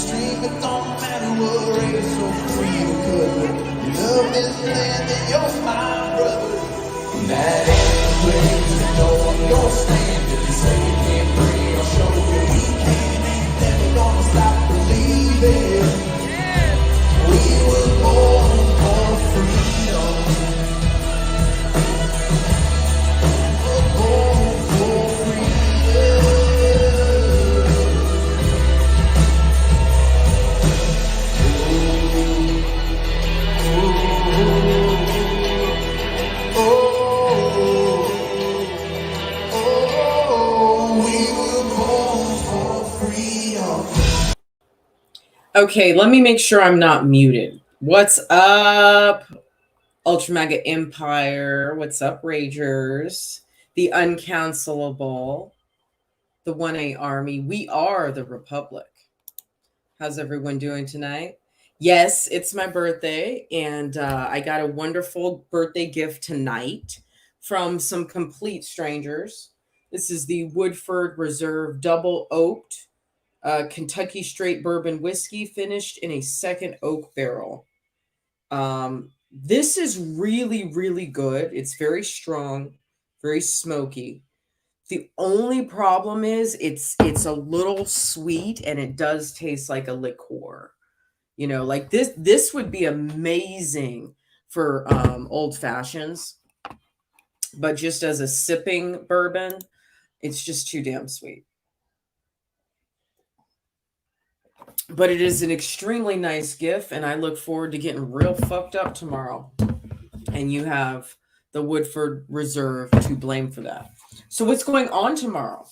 stream. It don't matter what race or creed or color. You love this land and you're my brother. And that ain't crazy to know your stand. If you say you can't breathe, I'll show you we can. Ain't never gonna stop believing. We were born for freedom. We're born for freedom. Okay, let me make sure I'm not muted. What's up, Ultra Mega Empire? What's up, Ragers? The Uncancelable, the 1A Army. We are the Republic. How's everyone doing tonight? Yes, it's my birthday, and I got a wonderful birthday gift tonight from some complete strangers. This is the Woodford Reserve Double Oaked Kentucky Straight Bourbon Whiskey, finished in a second oak barrel. This is really, really good. It's very strong, very smoky. The only problem is it's a little sweet, and it does taste like a liqueur. You know, like this would be amazing for old fashions, but just as a sipping bourbon, it's just too damn sweet. But it is an extremely nice gift, and I look forward to getting real fucked up tomorrow. And you have the Woodford Reserve to blame for that. So what's going on tomorrow?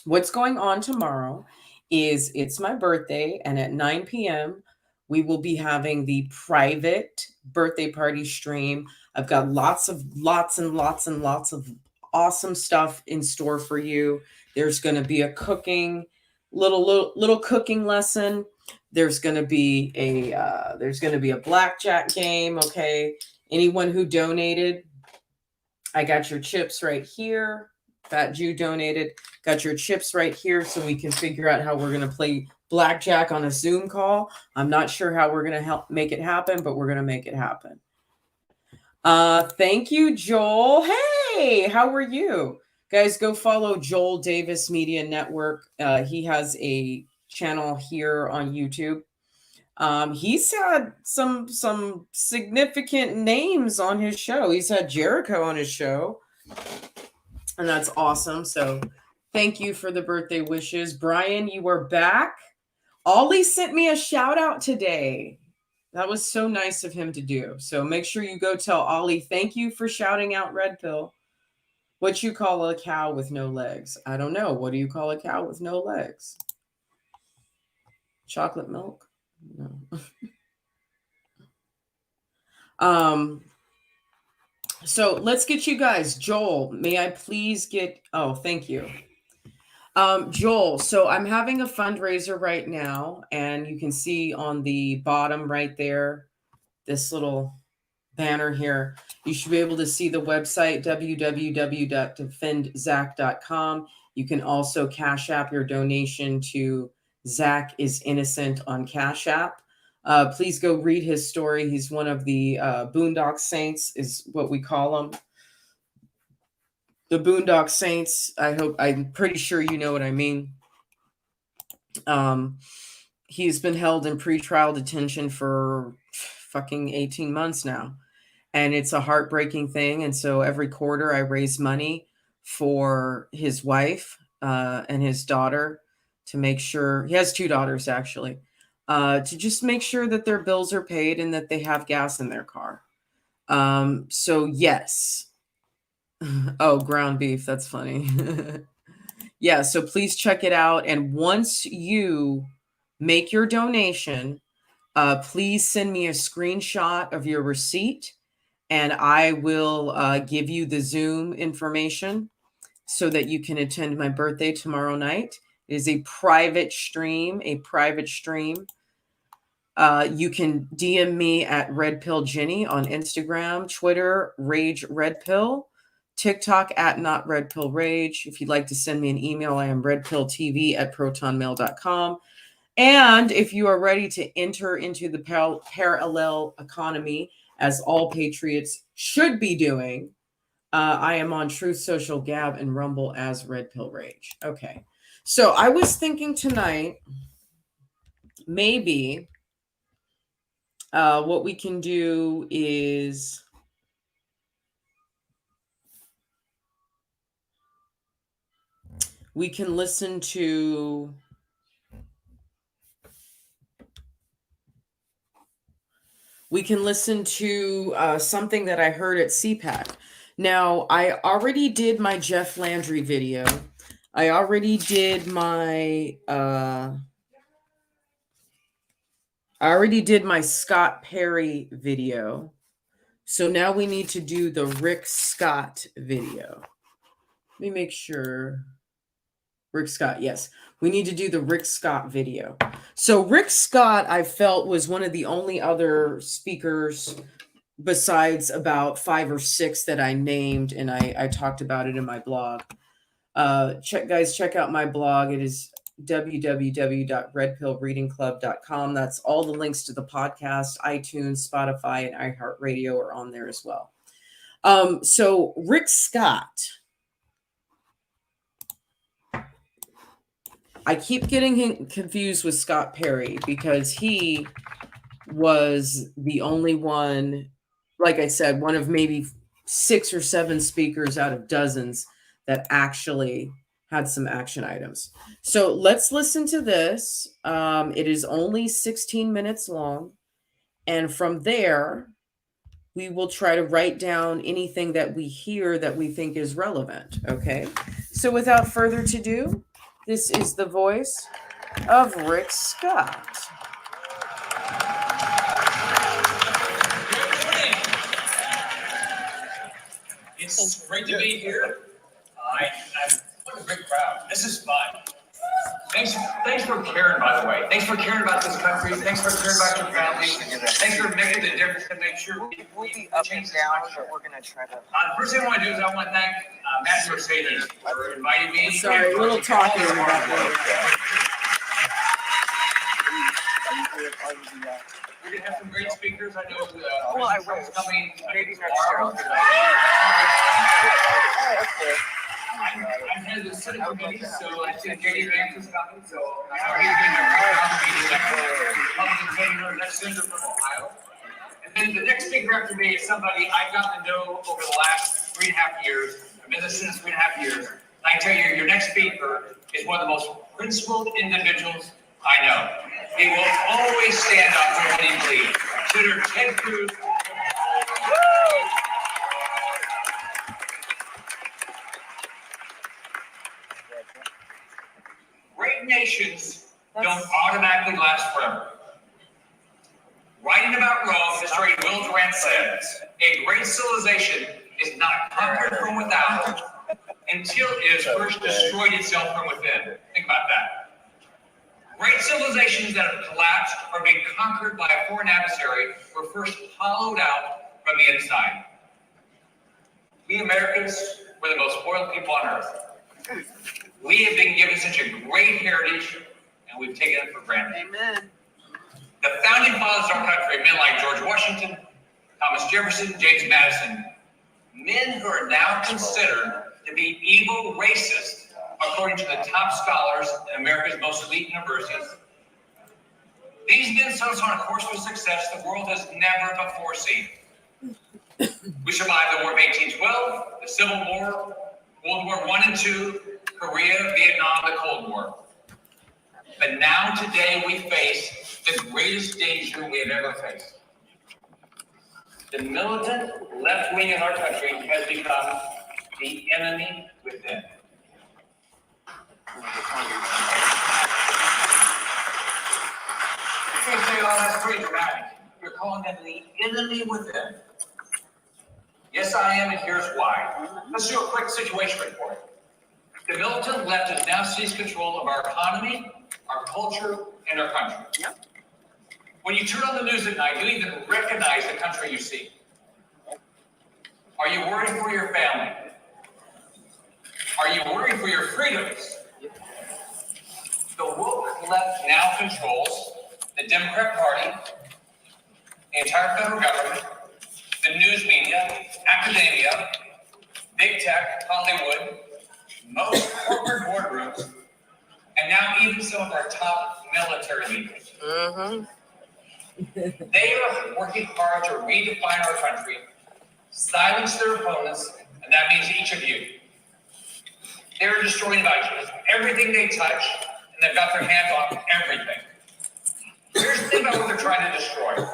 What's going on tomorrow is it's my birthday, and at 9 p.m., we will be having the private birthday party stream. I've got lots and lots of awesome stuff in store for you. There's going to be a cooking little cooking lesson. There's going to be a blackjack game. Okay, anyone who donated, I got your chips right here. Fat Jew donated. Got your chips right here, so we can figure out how we're going to play blackjack on a Zoom call. I'm not sure how we're going to help make it happen, but we're going to make it happen. Thank you, Joel. Hey, how are you? Guys, go follow Joel Davis Media Network. He has a channel here on YouTube. He's had some significant names on his show. He's had Jericho on his show, and that's awesome. So thank you for the birthday wishes. Brian, you are back. Ollie sent me a shout out today. That was so nice of him to do. So make sure you go tell Ollie, thank you for shouting out Red Pill. What you call a cow with no legs? I don't know. What do you call a cow with no legs? Chocolate milk? No. So let's get you guys. Joel, may I please get... Oh, thank you. Joel, so I'm having a fundraiser right now, and you can see on the bottom right there, this little banner here. You should be able to see the website, www.defendzack.com. You can also Cash App your donation to Zach is Innocent on Cash App. Please go read his story. He's one of the Boondock Saints is what we call them. The Boondock Saints, I'm pretty sure you know what I mean. He's been held in pretrial detention for fucking 18 months now. And it's a heartbreaking thing. And so every quarter I raise money for his wife and his daughter to make sure, he has two daughters actually, to just make sure that their bills are paid and that they have gas in their car. So yes. Oh, ground beef. That's funny. Yeah. So please check it out. And once you make your donation, please send me a screenshot of your receipt, and I will give you the Zoom information so that you can attend my birthday tomorrow night. It is a private stream, You can DM me at Red Pill Jenny on Instagram, Twitter, Rage Red Pill, TikTok at Not Red Pill Rage. If you'd like to send me an email, I am redpilltv@protonmail.com. And if you are ready to enter into the parallel economy, as all patriots should be doing, I am on Truth Social, Gab, and Rumble as Red Pill Rage. Okay. So I was thinking tonight, maybe what we can do is we can listen to something that I heard at CPAC. Now, I already did my Jeff Landry video. I already did my Scott Perry video. So now we need to do the Rick Scott video. Let me make sure. Rick Scott, yes. We need to do the Rick Scott video. So Rick Scott, I felt, was one of the only other speakers besides about 5 or 6 that I named, and I talked about it in my blog. Check out my blog. It is www.redpillreadingclub.com. That's all the links to the podcast, iTunes, Spotify, and iHeartRadio are on there as well. So Rick Scott, I keep getting him confused with Scott Perry because he was the only one, like I said, one of maybe 6 or 7 speakers out of dozens that actually had some action items. So let's listen to this. It is only 16 minutes long. And from there, we will try to write down anything that we hear that we think is relevant. Okay. So without further ado, this is the voice of Rick Scott. It's great to be here. I'm a big crowd. This is fun. Thanks for caring, by the way. Thanks for caring about this country. Thanks for caring about your families. Thanks for making the difference to make sure We'll be up and down, but we're going to try to... first thing I want to do is I want to thank Matt Mercedes for inviting me. Sorry, a little talking about that. We're going to have some great speakers. I know Well, I Trump's wish. coming Maybe next year. tomorrow. Oh, okay. I'm head of the Senate committee, so I think J.D. Vance is coming, so he's been a Republican senator, next senator from Ohio. And then the next speaker after me is somebody I've gotten to know over the last 3.5 years. I've been in this since 3.5 years. And I can tell you, your next speaker is one of the most principled individuals I know. He will always stand up for what he believes. Senator Ted Cruz. Great nations don't automatically last forever. Writing about Rome, historian Will Durant said, a great civilization is not conquered from without until it has first destroyed itself from within. Think about that. Great civilizations that have collapsed or been conquered by a foreign adversary were first hollowed out from the inside. We Americans were the most spoiled people on earth. We have been given such a great heritage, and we've taken it for granted. Amen. The founding fathers of our country, men like George Washington, Thomas Jefferson, James Madison, men who are now considered to be evil racists, according to the top scholars in America's most elite universities. These men set us on a course for success the world has never before seen. We survived the War of 1812, the Civil War, World War I and II, Korea, Vietnam, the Cold War. But now today we face the greatest danger we have ever faced. The militant left wing in our country has become the enemy within. You may say, oh, that's pretty dramatic. You're calling them the enemy within. Yes, I am, and here's why. Let's do a quick situation report. The militant left has now seized control of our economy, our culture, and our country. Yep. When you turn on the news at night, you even recognize the country you see. Are you worried for your family? Are you worried for your freedoms? The woke left now controls the Democrat Party, the entire federal government, the news media, academia, big tech, Hollywood, most corporate boardrooms, and now even some of our top military leaders. They are working hard to redefine our country, silence their opponents, and that means each of you. They're destroying everything they touch, and they've got their hands on everything. Here's the thing about what they're trying to destroy.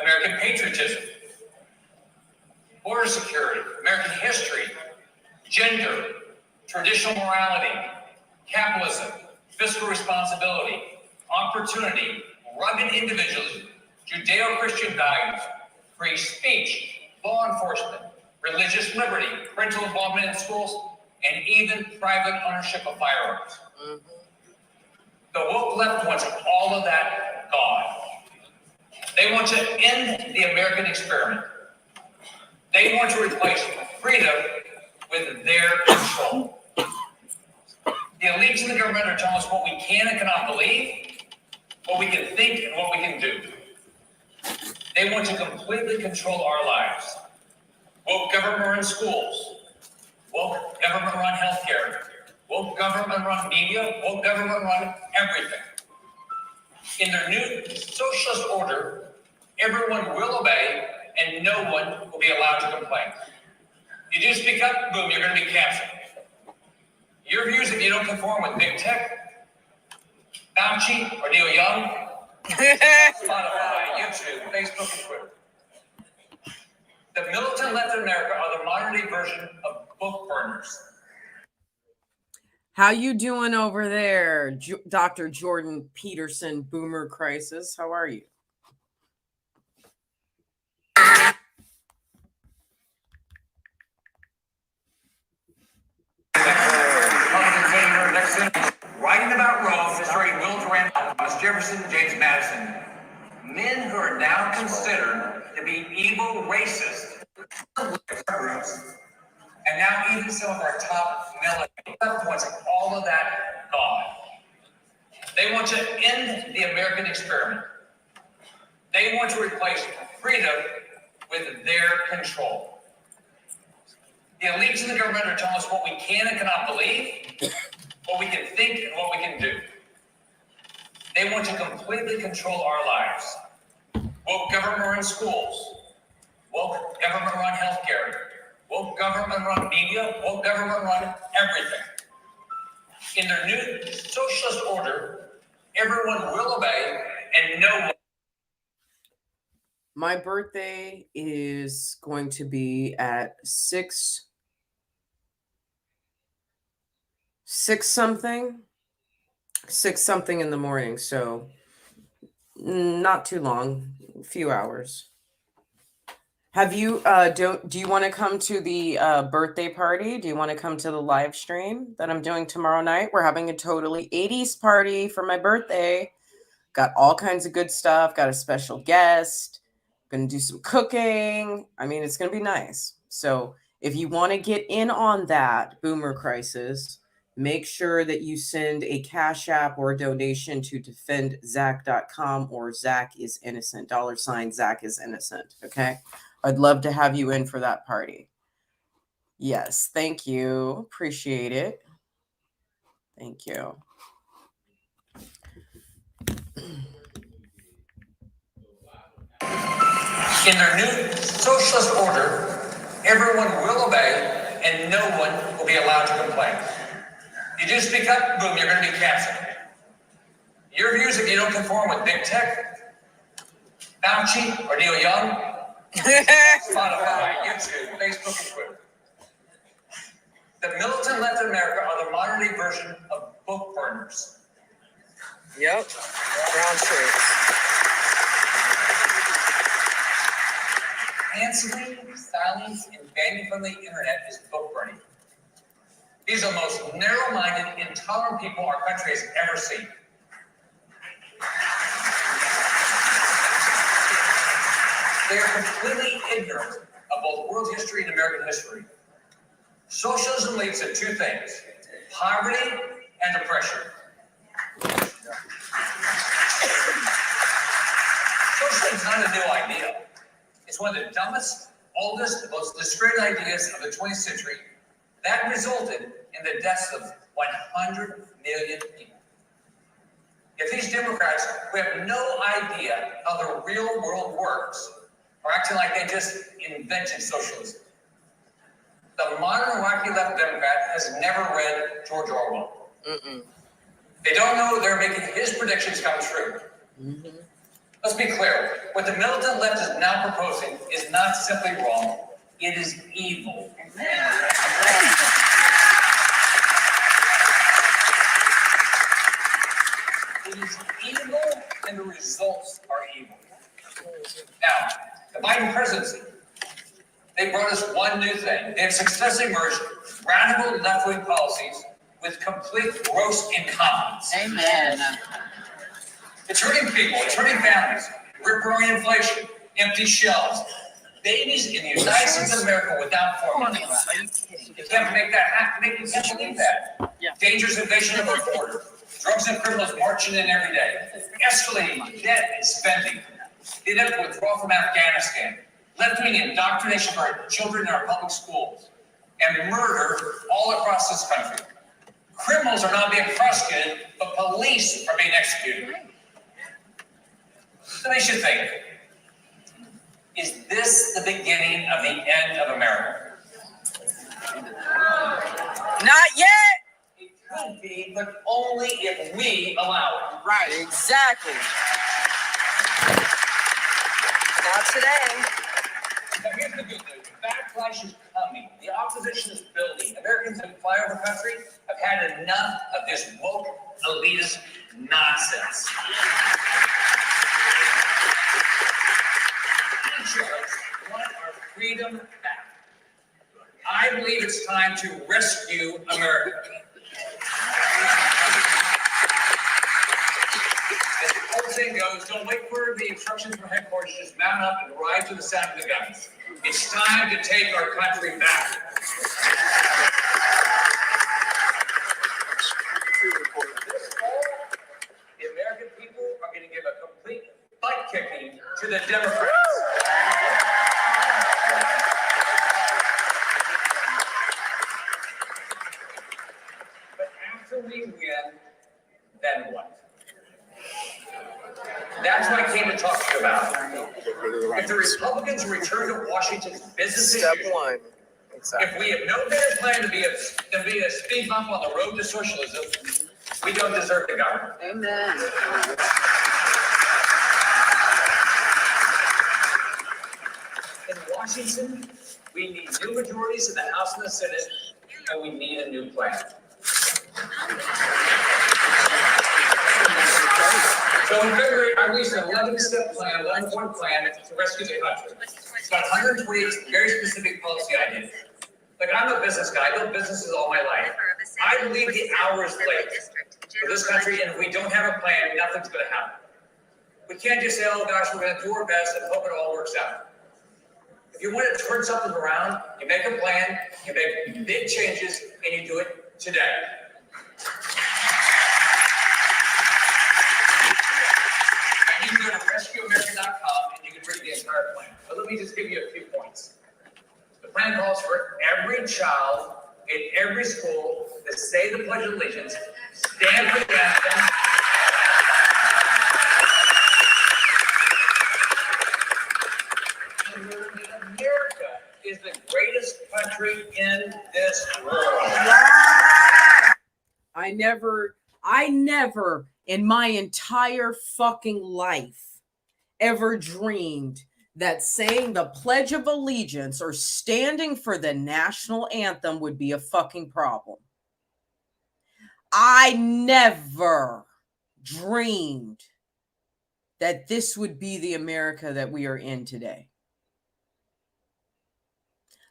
American patriotism, border security, American history, gender, traditional morality, capitalism, fiscal responsibility, opportunity, rugged individualism, Judeo-Christian values, free speech, law enforcement, religious liberty, parental involvement in schools, and even private ownership of firearms. The woke left wants all of that gone. They want to end the American experiment. They want to replace freedom with their control. The elites in the government are telling us what we can and cannot believe, what we can think, and what we can do. They want to completely control our lives. Woke government run schools. Woke government run healthcare. Woke government run media. Woke government run everything. In their new socialist order, everyone will obey and no one will be allowed to complain. You do speak up, boom, you're going to be canceled. Your views, if you don't conform with big tech, Fauci or Neil Young, Spotify, YouTube, Facebook, and Twitter. The militant left in America are the modern day version of book burners. How you doing over there, Dr. Jordan Peterson, Boomer Crisis? How are you? Writing about Rome, destroying Will Durant, Thomas Jefferson, James Madison, men who are now considered to be evil racists, and now even some of our top military wants all of that gone. They want to end the American experiment. They want to replace freedom with their control. The elites in the government are telling us what we can and cannot believe, what we can think, and what we can do. They want to completely control our lives. Woke government run schools. Woke government run healthcare. Woke government run media. Woke government run everything. In their new socialist order, everyone will obey and no one. My birthday is going to be at 6 something in the morning, so not too long, a few hours. Have you do you want to come to the birthday party? Do you want to come to the live stream that I'm doing tomorrow night? We're having a totally 80s party for my birthday. Got all kinds of good stuff, got a special guest, gonna do some cooking. I mean, it's gonna be nice. So if you want to get in on that Boomer Crisis, make sure that you send a Cash App or a donation to defendzach.com or Zach is innocent, $ Zach is innocent. Okay. I'd love to have you in for that party. Yes. Thank you. Appreciate it. Thank you. In their new socialist order, everyone will obey and no one will be allowed to complain. You do speak up, boom, you're going to be canceled. Your views, if you don't conform with big tech, Fauci or Neil Young, Spotify, YouTube, Facebook, and Twitter. The militant left in America are the modern day version of book burners. Yep. Brown shirts. Canceling, silence, and banning from the internet is book burning. These are the most narrow-minded, intolerant people our country has ever seen. They are completely ignorant of both world history and American history. Socialism leads to two things: poverty and oppression. not a new idea. It's one of the dumbest, oldest, most discredited ideas of the 20th century that resulted in the deaths of 100 million people. If these Democrats who have no idea how the real world works are acting like they just invented socialism, the modern wacky left Democrat has never read George Orwell. They don't know they're making his predictions come true. Let's be clear. What the militant left is now proposing is not simply wrong. It is evil. It is evil, and the results are evil. Now, the Biden presidency, they brought us one new thing. They have successfully merged radical left-wing policies with complete gross incompetence. Amen. It's hurting people. It's hurting families. Rip-roaring inflation, empty shelves, babies in the United States of America without formula. You can't make that happen. You can't believe that. Dangerous invasion of our border. Drugs and criminals marching in every day. Escalating debt and spending. The inevitable withdrawal from Afghanistan. Left-wing indoctrination of our children in our public schools. And murder all across this country. Criminals are not being prosecuted, but police are being executed. So they should think, is this the beginning of the end of America? Not yet. It could be, but only if we allow it. Right, exactly. Not today. Now here's the good news. Backlash is coming. The opposition is building. Americans in flyover country have had enough of this woke, elitist nonsense. Patriots want our freedom back. I believe it's time to rescue America. As the old saying goes, don't wait for the instructions from headquarters, just mount up and ride to the sound of the guns. It's time to take our country back. This fall, the American people are going to give a complete butt kicking to the Democrats. But after we win, then what? That's what I came to talk to you about. If the Republicans return to Washington's business as Step usual, one. Exactly. if we have no better plan to be a speed bump on the road to socialism, we don't deserve the government. Amen. In Washington, we need new majorities in the House and the Senate, and we need a new plan. So in February, I released an 11-step plan, 11-point plan to rescue the country. It's got 128 very specific policy ideas. Like, I'm a business guy. I built businesses all my life. I believe the hour is late for this country, and if we don't have a plan, nothing's going to happen. We can't just say, oh gosh, we're going to do our best and hope it all works out. If you want to turn something around, you make a plan, you make big changes, and you do it today. And you can go to rescueamerica.com and you can read the entire plan. But let me just give you a few points. The plan calls for every child in every school to say the Pledge of Allegiance, stand for the anthem, America is the greatest country in this world. I never in my entire fucking life ever dreamed that saying the Pledge of Allegiance or standing for the national anthem would be a fucking problem. I never dreamed that this would be the America that we are in today.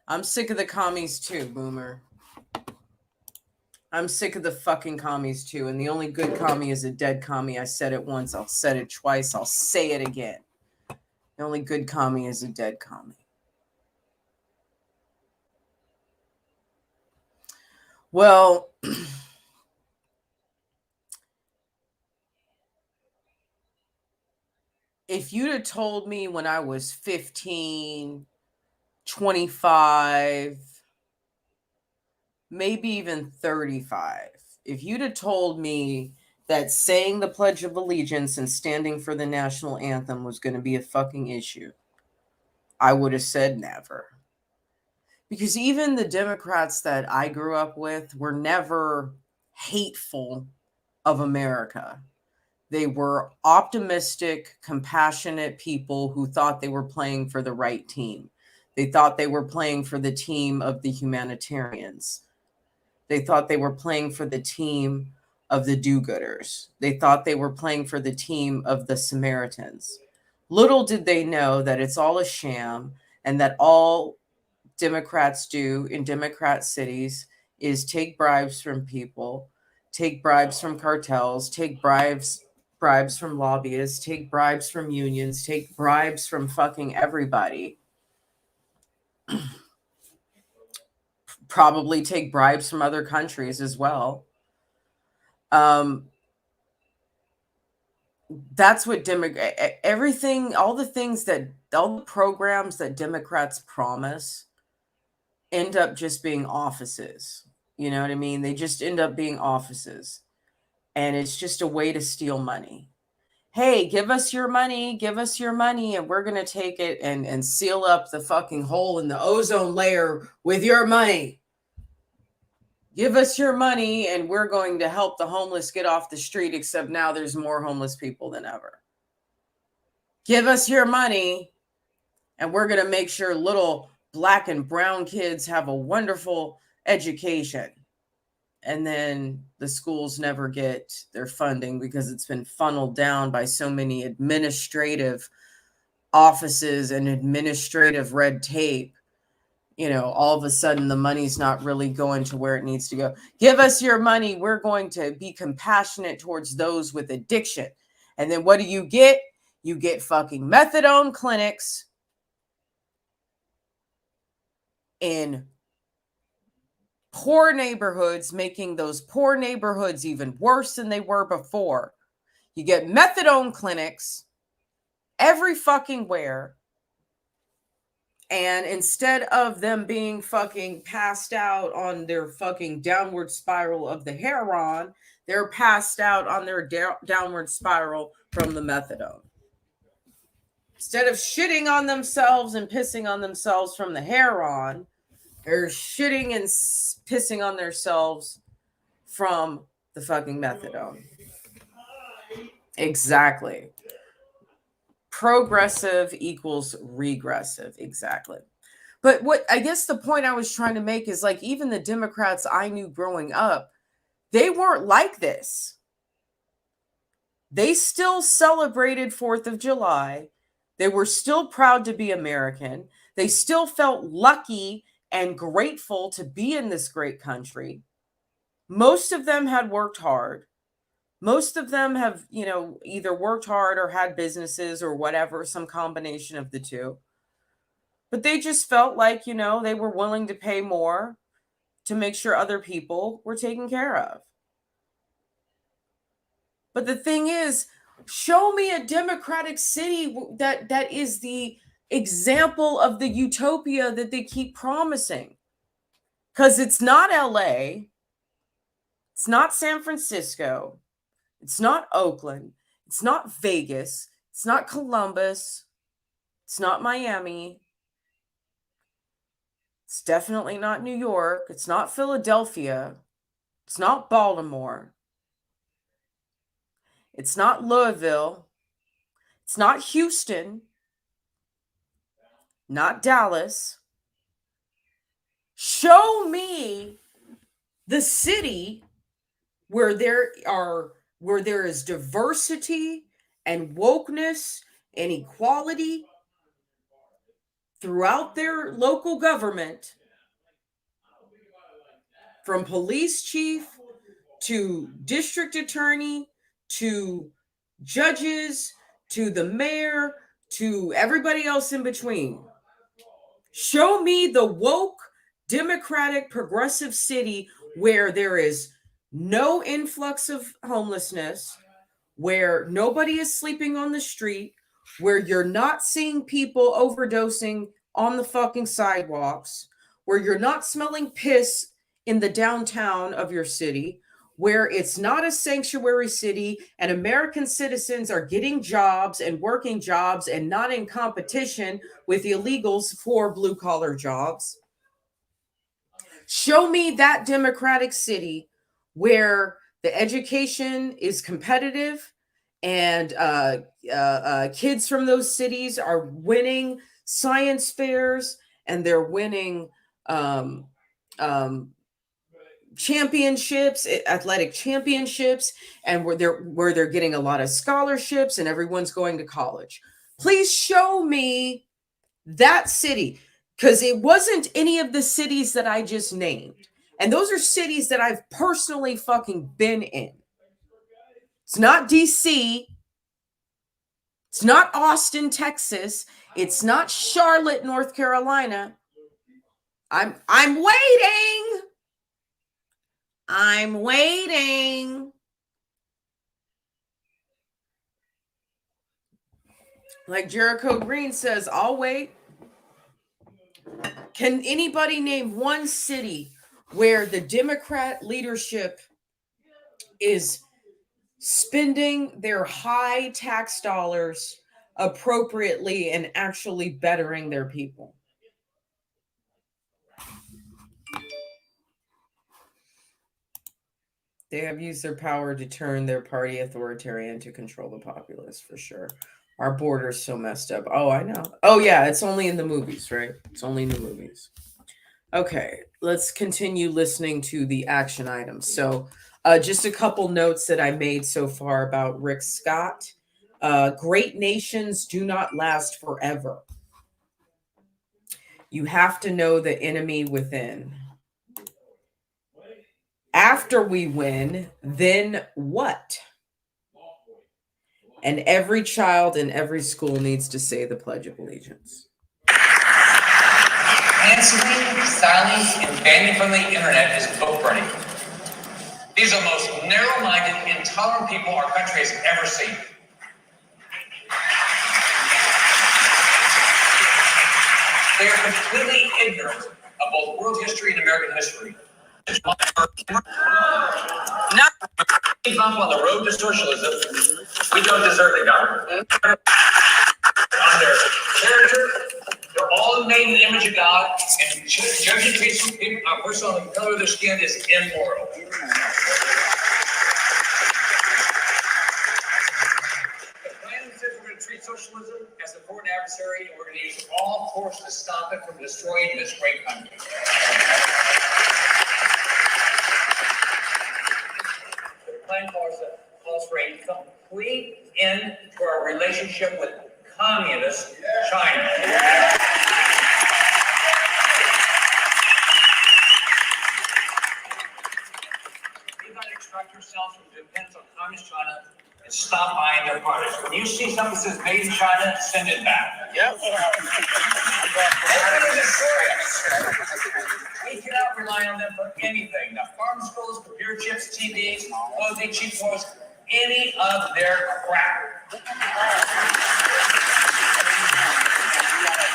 I'm sick of the commies too, Boomer. I'm sick of the fucking commies too. And the only good commie is a dead commie. I said it once. I'll say it twice. I'll say it again. The only good commie is a dead commie. Well, if you'd have told me when I was 15, 25, maybe even 35, if you'd have told me that saying the Pledge of Allegiance and standing for the national anthem was going to be a fucking issue, I would have said never. Because even the Democrats that I grew up with were never hateful of America. They were optimistic, compassionate people who thought they were playing for the right team. They thought they were playing for the team of the humanitarians. They thought they were playing for the team of the do-gooders. They thought they were playing for the team of the Samaritans. Little did they know that it's all a sham, and that all Democrats do in Democrat cities is take bribes from people, take bribes from cartels, take bribes from lobbyists, take bribes from unions, take bribes from fucking everybody. Probably take bribes from other countries as well. That's what everything, all the programs that Democrats promise end up just being offices. You know what I mean? They just end up being offices. And it's just a way to steal money. Hey, give us your money, and we're going to take it and seal up the fucking hole in the ozone layer with your money. Give us your money, and we're going to help the homeless get off the street, except now there's more homeless people than ever. Give us your money, and we're going to make sure little Black and brown kids have a wonderful education. And then the schools never get their funding because it's been funneled down by so many administrative offices and administrative red tape. You know, all of a sudden the money's not really going to where it needs to go. Give us your money. We're going to be compassionate towards those with addiction. And then what do you get? You get fucking methadone clinics in poor neighborhoods, making those poor neighborhoods even worse than they were before. You get methadone clinics every fucking where. And instead of them being fucking passed out on their fucking downward spiral of the heroin, they're passed out on their downward spiral from the methadone. Instead of shitting on themselves and pissing on themselves from the heroin, they're shitting and pissing on themselves from the fucking methadone. Exactly. Progressive equals regressive. Exactly. But what I guess the point I was trying to make is, like, even the Democrats I knew growing up, they weren't like this. They still celebrated 4th of July. They were still proud to be American. They still felt lucky and grateful to be in this great country. Most of them had worked hard. Most of them have, you know, either worked hard or had businesses or whatever, some combination of the two. But they just felt like, you know, they were willing to pay more to make sure other people were taken care of. But the thing is, show me a democratic city that is the example of the utopia that they keep promising. Because it's not LA. It's not San Francisco. It's not Oakland. It's not Vegas. It's not Columbus. It's not Miami. It's definitely not New York. It's not Philadelphia. It's not Baltimore. It's not Louisville. It's not Houston. Not Dallas. Show me the city where there is diversity and wokeness and equality throughout their local government, from police chief to district attorney to judges to the mayor to everybody else in between. Show me the woke, democratic, progressive city where there is no influx of homelessness, where nobody is sleeping on the street, where you're not seeing people overdosing on the fucking sidewalks, where you're not smelling piss in the downtown of your city, where it's not a sanctuary city and American citizens are getting jobs and working jobs and not in competition with illegals for blue collar jobs. Show me that democratic city where the education is competitive and kids from those cities are winning science fairs and they're winning championships, athletic championships, and where they're getting a lot of scholarships and everyone's going to college. Please show me that city, because it wasn't any of the cities that I just named. And those are cities that I've personally fucking been in. It's not DC. It's not Austin, Texas. It's not Charlotte, North Carolina. I'm waiting. I'm waiting. Like Jericho Green says, I'll wait. Can anybody name one city where the Democrat leadership is spending their high tax dollars appropriately and actually bettering their people? They have used their power to turn their party authoritarian to control the populace, for sure. Our border's so messed up. Oh, I know. Oh, yeah, it's only in the movies, right? It's only in the movies. Okay, let's continue listening to the action items. So just a couple notes that I made so far about Rick Scott. Great nations do not last forever. You have to know the enemy within. After we win, then what? And every child in every school needs to say the Pledge of Allegiance. Canceling, silencing, and banning from the internet is book burning. These are the most narrow-minded, intolerant people our country has ever seen. They are completely ignorant of both world history and American history. Not Up on the road to socialism, we don't deserve the government. On their character, they're all made in the image of God, and judging people based on the color of their skin is immoral. The plan says we're going to treat socialism as a foreign adversary, and we're going to use all force to stop it from destroying this great country. Plan calls for a complete end to our relationship with communist China. We've got to extract ourselves from dependence on communist China and stop buying their products. When you see something that says made in China, send it back. Yep. We cannot rely on them for anything. Now, pharmaceuticals, computer chips, TVs, clothing, cheap toys, any of their crap.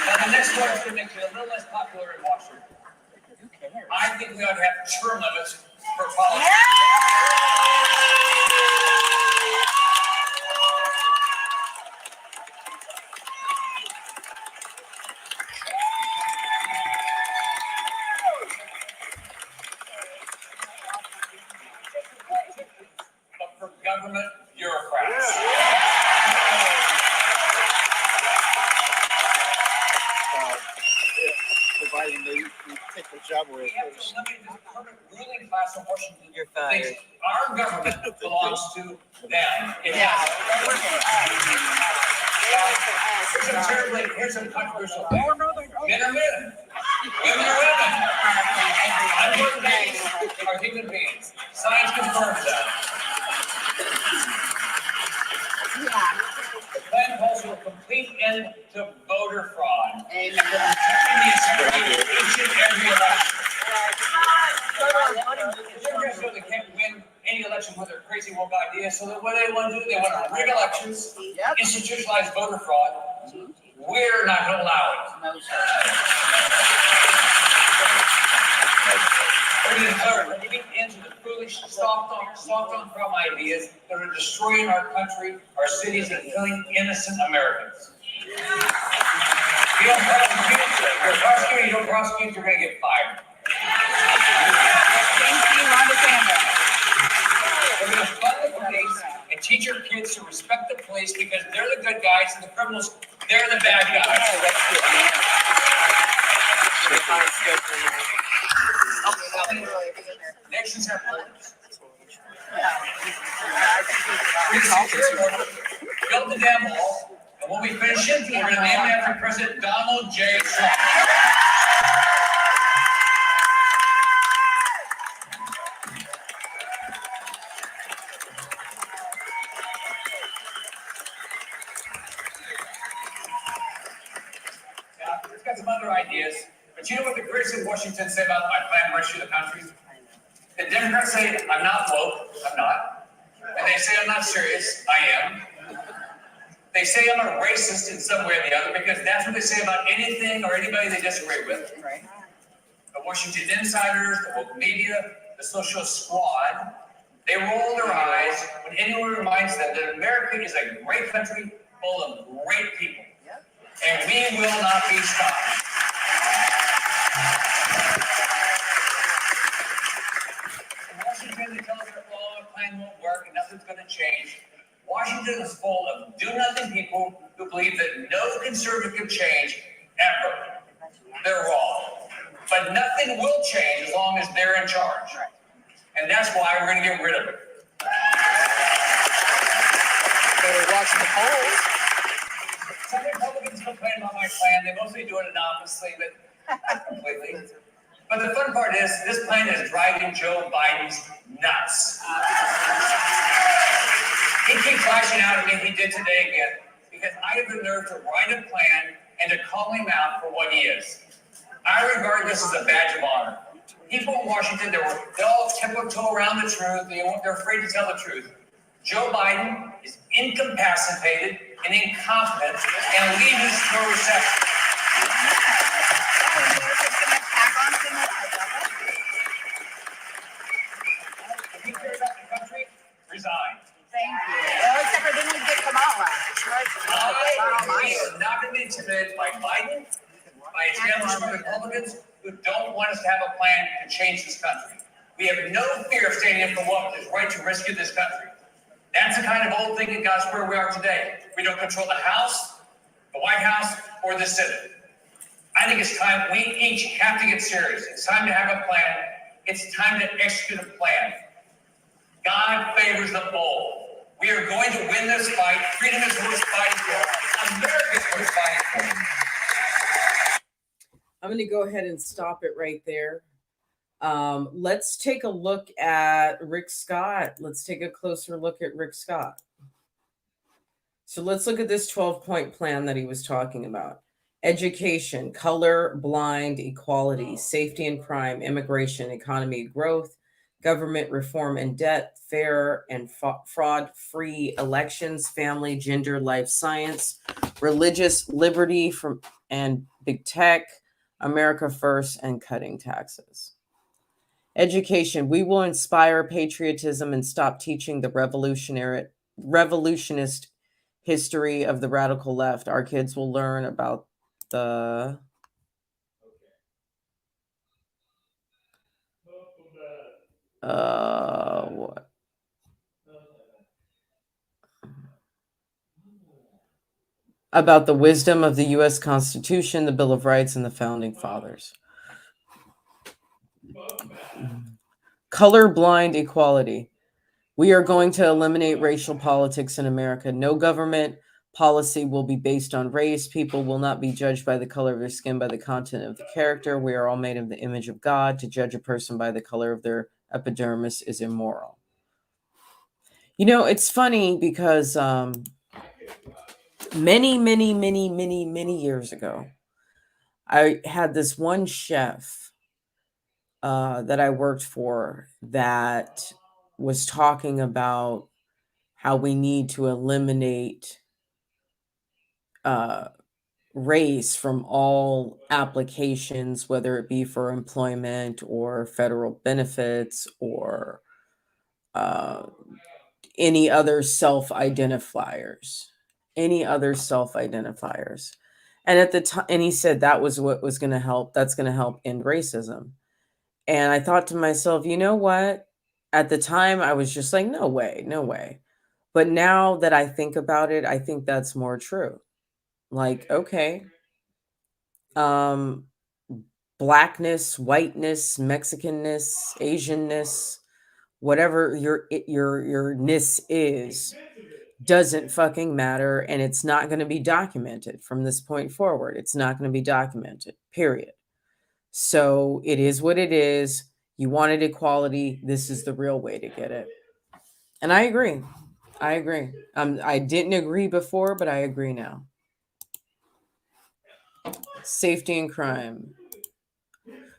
Now, the next one is going to make it a little less popular in Washington. I think we ought to have term limits for politics. Government bureaucrats. Providing they take the job away. We have to limit the current ruling class of Washington. You're fired. Thinks our government belongs to them. It here's some controversial thing. Men are men. Women are women. Unborn babies are human beings. Science confirms that. The plan calls for a complete end to voter fraud. Amen. Each and every election. They can't win any election election with their crazy woke ideas. So that what they want to do, they want to rig elections, institutionalize voter fraud. We're not going to allow it. No, sir. We're going to declare a complete end to the foolish, soft on crumb ideas that are destroying our country, our cities, and killing innocent Americans. You don't prosecute, you're a prosecutor, you don't prosecute, you're going to get fired. We're going to fund the police and teach our kids to respect the police because they're the good guys and the criminals, they're the bad guys. Nations have borders. Build the damn wall, and when we finish it, we're going to name it after President Donald J. Trump. It's got some other ideas, but you know what the critics in Washington say about my plan to rescue the country? The Democrats say I'm not woke, I'm not. And they say I'm not serious, I am. They say I'm a racist in some way or the other because that's what they say about anything or anybody they disagree with. Right. The Washington insiders, the woke media, the social squad, they roll their eyes when anyone reminds them that America is a great country full of great people. And we will not be stopped. In Washington, they tell us our plan won't work and nothing's going to change. Washington is full of do-nothing people who believe that no conservative can change ever. They're wrong. But nothing will change as long as they're in charge. And that's why we're going to get rid of it. Better watch the polls. Some Republicans complain about my plan. They mostly do it anonymously, but not completely. But the fun part is, this plan is driving Joe Biden's nuts. He keeps flashing out at me, he did today again, because I have the nerve to write a plan and to call him out for what he is. I regard this as a badge of honor. People in Washington, they all tiptoe around the truth. They're afraid to tell the truth. Joe Biden is incapacitated and incompetent and leading us to a recession. If you care about the country, resign. Thank you. Well, except for didn't get Kamala. We are not going to be intimidated by Biden, by establishment Republicans who don't want us to have a plan to change this country. We have no fear of standing up for what is right to rescue this country. That's the kind of old thing that got us where we are today. We don't control the House, the White House, or the Senate. I think it's time we each have to get serious. It's time to have a plan. It's time to execute a plan. God favors the bold. We are going to win this fight. Freedom is worth fighting for. America is worth fighting for. I'm going to go ahead and stop it right there. Let's take a look at Rick Scott. Let's take a closer look at Rick Scott. So let's look at this 12-point plan that he was talking about. Education, color, blind, equality, safety and crime, immigration, economy, growth, government reform and debt, fair and fraud-free elections, family, gender, life science, religious liberty and big tech, America first, and cutting taxes. Education, we will inspire patriotism and stop teaching the revolutionist history of the radical left. Our kids will learn about the what? About the wisdom of the U.S. Constitution, the Bill of Rights, and the Founding Fathers. Colorblind equality. We are going to eliminate racial politics in America. No government policy will be based on race. People will not be judged by the color of their skin, by the content of the character. We are all made in the image of God. To judge a person by the color of their epidermis is immoral. You know, it's funny because many years ago, I had this one chef that I worked for that was talking about how we need to eliminate race from all applications, whether it be for employment or federal benefits or any other self-identifiers. Any other self-identifiers. And at the time, and he said that was what was going to help. That's going to help end racism. And I thought to myself, you know what? At the time, I was just like, no way, no way. But now that I think about it, I think that's more true. Like, okay, blackness, whiteness, Mexicanness, Asianness, whatever your ness is, doesn't fucking matter, and it's not going to be documented from this point forward. It's not going to be documented, period. So it is what it is. You wanted equality. This is the real way to get it. And I agree. I agree. I didn't agree before, but I agree now. Safety and crime.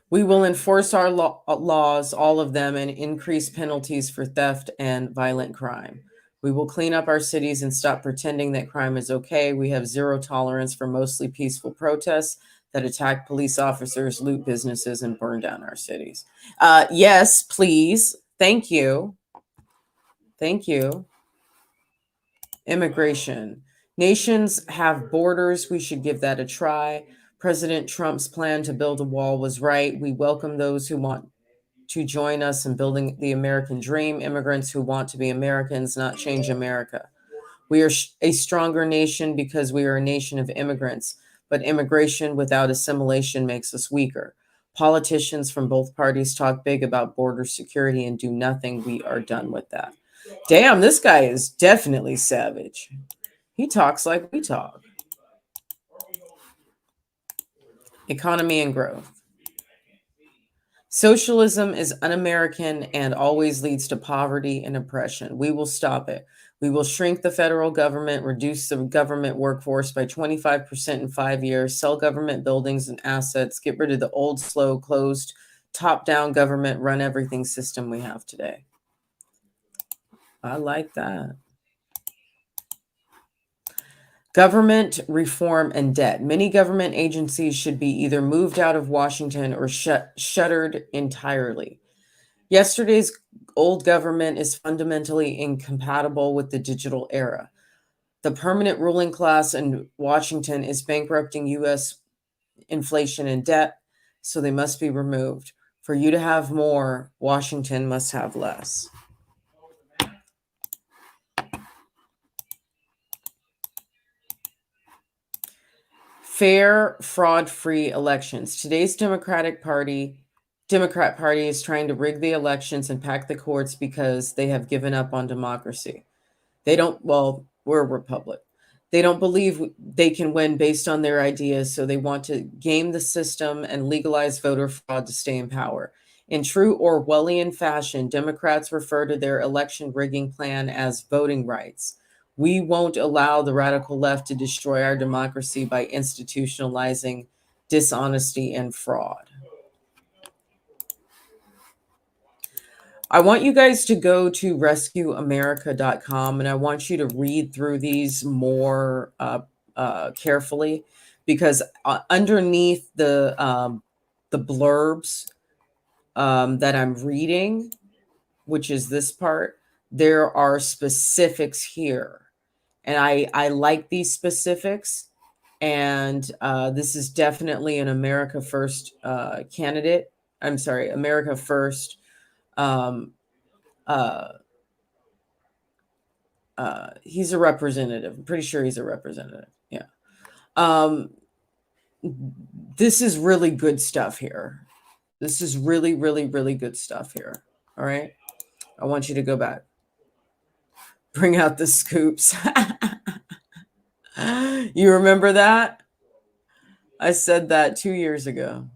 We will enforce our laws, all of them, and increase penalties for theft and violent crime. We will clean up our cities and stop pretending that crime is okay. We have zero tolerance for mostly peaceful protests that attack police officers, loot businesses, and burn down our cities. Yes, please. Thank you. Thank you. Immigration. Nations have borders. We should give that a try. President Trump's plan to build a wall was right. We welcome those who want to join us in building the American dream, immigrants who want to be Americans, not change America. We are a stronger nation because we are a nation of immigrants, but immigration without assimilation makes us weaker. Politicians from both parties talk big about border security and do nothing. We are done with that. Damn, this guy is definitely savage. He talks like we talk. Economy and growth. Socialism is un-American and always leads to poverty and oppression. We will stop it. We will shrink the federal government, reduce the government workforce by 25% in 5 years, sell government buildings and assets, get rid of the old, slow, closed, top-down government, run everything system we have today. I like that. Government reform and debt. Many government agencies should be either moved out of Washington or shuttered entirely. Yesterday's old government is fundamentally incompatible with the digital era. The permanent ruling class in Washington is bankrupting U.S. inflation and debt, so they must be removed. For you to have more, Washington must have less. Fair, fraud-free elections. Today's Democrat Party is trying to rig the elections and pack the courts because they have given up on democracy. We're a republic. They don't believe they can win based on their ideas, so they want to game the system and legalize voter fraud to stay in power. In true Orwellian fashion, Democrats refer to their election rigging plan as voting rights. We won't allow the radical left to destroy our democracy by institutionalizing dishonesty and fraud. I want you guys to go to rescueamerica.com and I want you to read through these more carefully, because underneath the blurbs that I'm reading, which is this part, there are specifics here. And I like these specifics. And this is definitely an America First candidate. I'm sorry, America First. He's a representative. I'm pretty sure he's a representative. Yeah. This is really good stuff here. This is really, really, really good stuff here. All right. I want you to go back. Bring out the scoops. You remember that? I said that 2 years ago.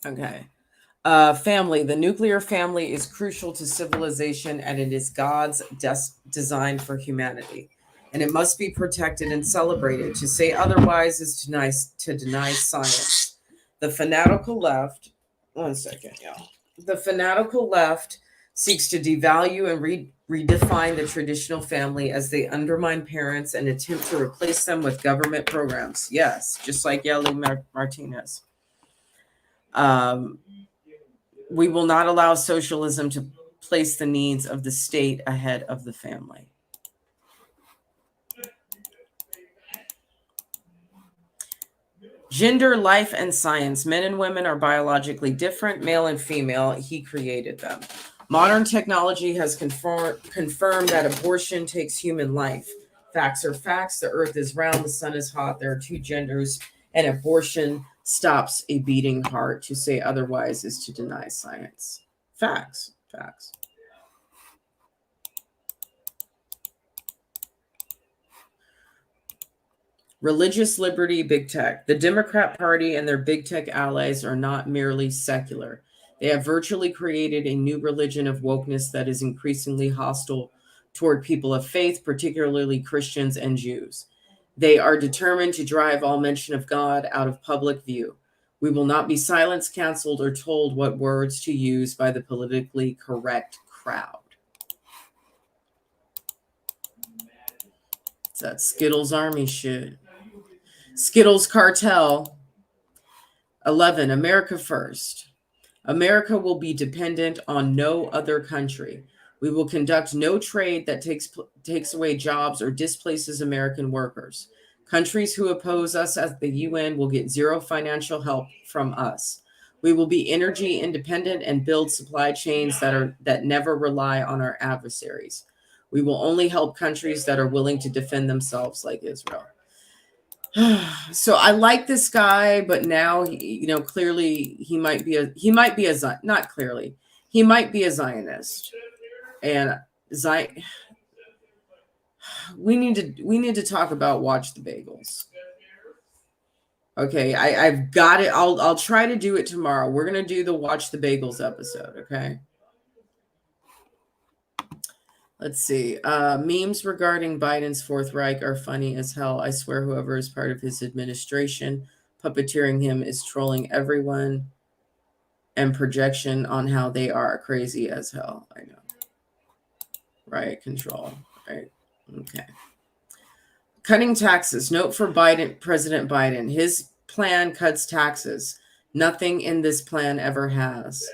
Okay. Family. The nuclear family is crucial to civilization, and it is God's design for humanity. And it must be protected and celebrated. To say otherwise is to deny science. The fanatical left. One second, y'all. The fanatical left seeks to devalue and redefine the traditional family as they undermine parents and attempt to replace them with government programs. Yes, just like Yali Martinez. We will not allow socialism to place the needs of the state ahead of the family. Gender, life, and science. Men and women are biologically different, male and female. He created them. Modern technology has confirmed that abortion takes human life. Facts are facts. The earth is round, the sun is hot. There are two genders, and abortion stops a beating heart. To say otherwise is to deny science. Facts. Facts. Religious liberty, big tech. The Democrat Party and their big tech allies are not merely secular. They have virtually created a new religion of wokeness that is increasingly hostile toward people of faith, particularly Christians and Jews. They are determined to drive all mention of God out of public view. We will not be silenced, canceled, or told what words to use by the politically correct crowd. It's that Skittles Army shit. Skittles Cartel. 11. America first. America will be dependent on no other country. We will conduct no trade that takes away jobs or displaces American workers. Countries who oppose us at the UN will get zero financial help from us. We will be energy independent and build supply chains that never rely on our adversaries. We will only help countries that are willing to defend themselves, like Israel. So I like this guy, but now clearly he might be a not clearly, he might be a Zionist, and we need to talk about Watch the Bagels. Okay, I've got it. I'll try to do it tomorrow. We're gonna do the Watch the Bagels episode. Okay. Let's see. Memes regarding Biden's Fourth Reich are funny as hell. I swear whoever is part of his administration puppeteering him is trolling everyone and projection on how they are crazy as hell. I know. Right. Control. Right. Okay. Cutting taxes. Note for President Biden. His plan cuts taxes. Nothing in this plan ever has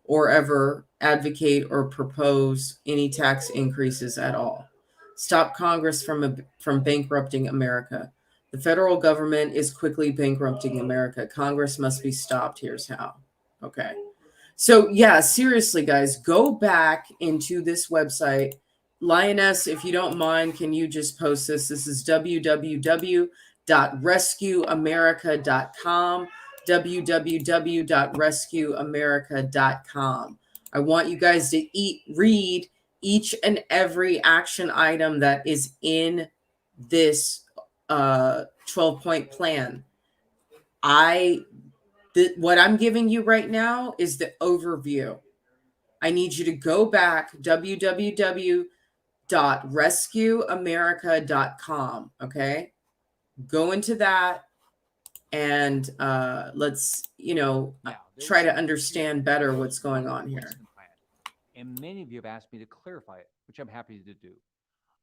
or ever advocate or propose any tax increases at all. Stop Congress from bankrupting America. The federal government is quickly bankrupting America. Congress must be stopped. Here's how. Okay. So yeah, seriously, guys, go back into this website. Lioness, if you don't mind, can you just post this? This is www.rescueamerica.com. www.rescueamerica.com. I want you guys to read each and every action item that is in this 12-point plan. What I'm giving you right now is the overview. I need you to go back, www.rescueamerica.com. Okay, go into that and let's try to understand better what's going on here. And many of you have asked me to clarify it, which I'm happy to do.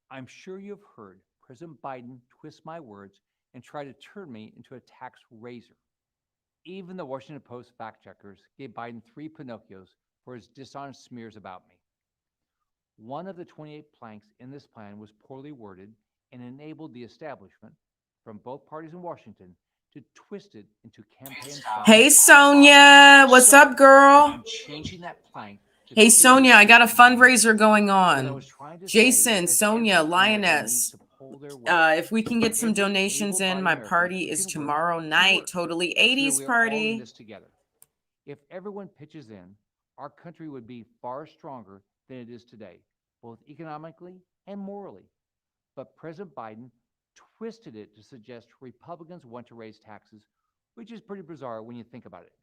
I'm sure you've heard President Biden twist my words and try to turn me into a tax raiser. Even the Washington Post fact checkers gave Biden 3 Pinocchios for his dishonest smears about me. One of the 28 planks in this plan was poorly worded and enabled the establishment from both parties in Washington to twist it into campaign. Hey, Sonia, what's up, girl? I'm changing that plank. Hey, Sonia, I got a fundraiser going on. Jason, Sonia, Lioness. If we can get some donations in, my party is tomorrow night. Totally 80s party. If everyone pitches in, our country would be far stronger than it is today, both economically and morally. But President Biden twisted it to suggest Republicans want to raise taxes, which is pretty bizarre when you think about it.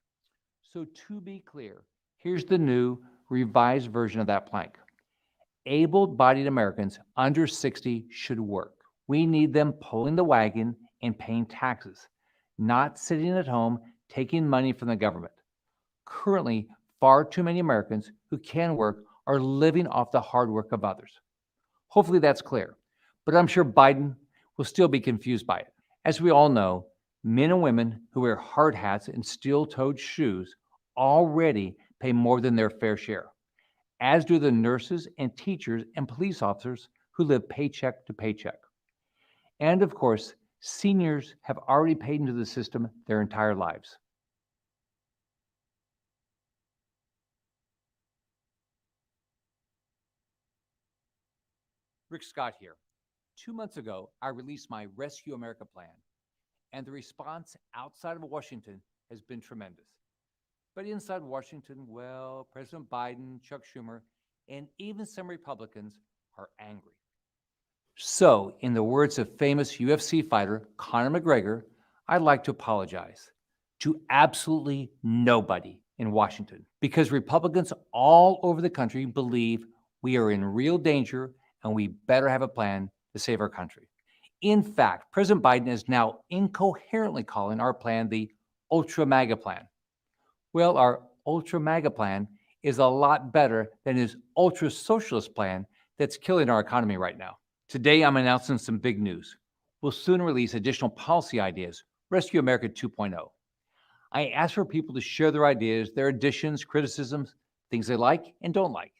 So to be clear, here's the new revised version of that plank. Able-bodied Americans under 60 should work. We need them pulling the wagon and paying taxes, not sitting at home taking money from the government. Currently, far too many Americans who can work are living off the hard work of others. Hopefully that's clear, but I'm sure Biden will still be confused by it. As we all know, men and women who wear hard hats and steel-toed shoes already pay more than their fair share, as do the nurses and teachers and police officers who live paycheck to paycheck. And of course, seniors have already paid into the system their entire lives. Rick Scott here. 2 months ago, I released my Rescue America plan, and the response outside of Washington has been tremendous. But inside Washington, well, President Biden, Chuck Schumer, and even some Republicans are angry. So, in the words of famous UFC fighter Conor McGregor, I'd like to apologize to absolutely nobody in Washington, because Republicans all over the country believe we are in real danger and we better have a plan to save our country. In fact, President Biden is now incoherently calling our plan the Ultra MAGA plan. Well, our Ultra MAGA plan is a lot better than his Ultra Socialist plan that's killing our economy right now. Today, I'm announcing some big news. We'll soon release additional policy ideas, Rescue America 2.0. I ask for people to share their ideas, their additions, criticisms, things they like and don't like.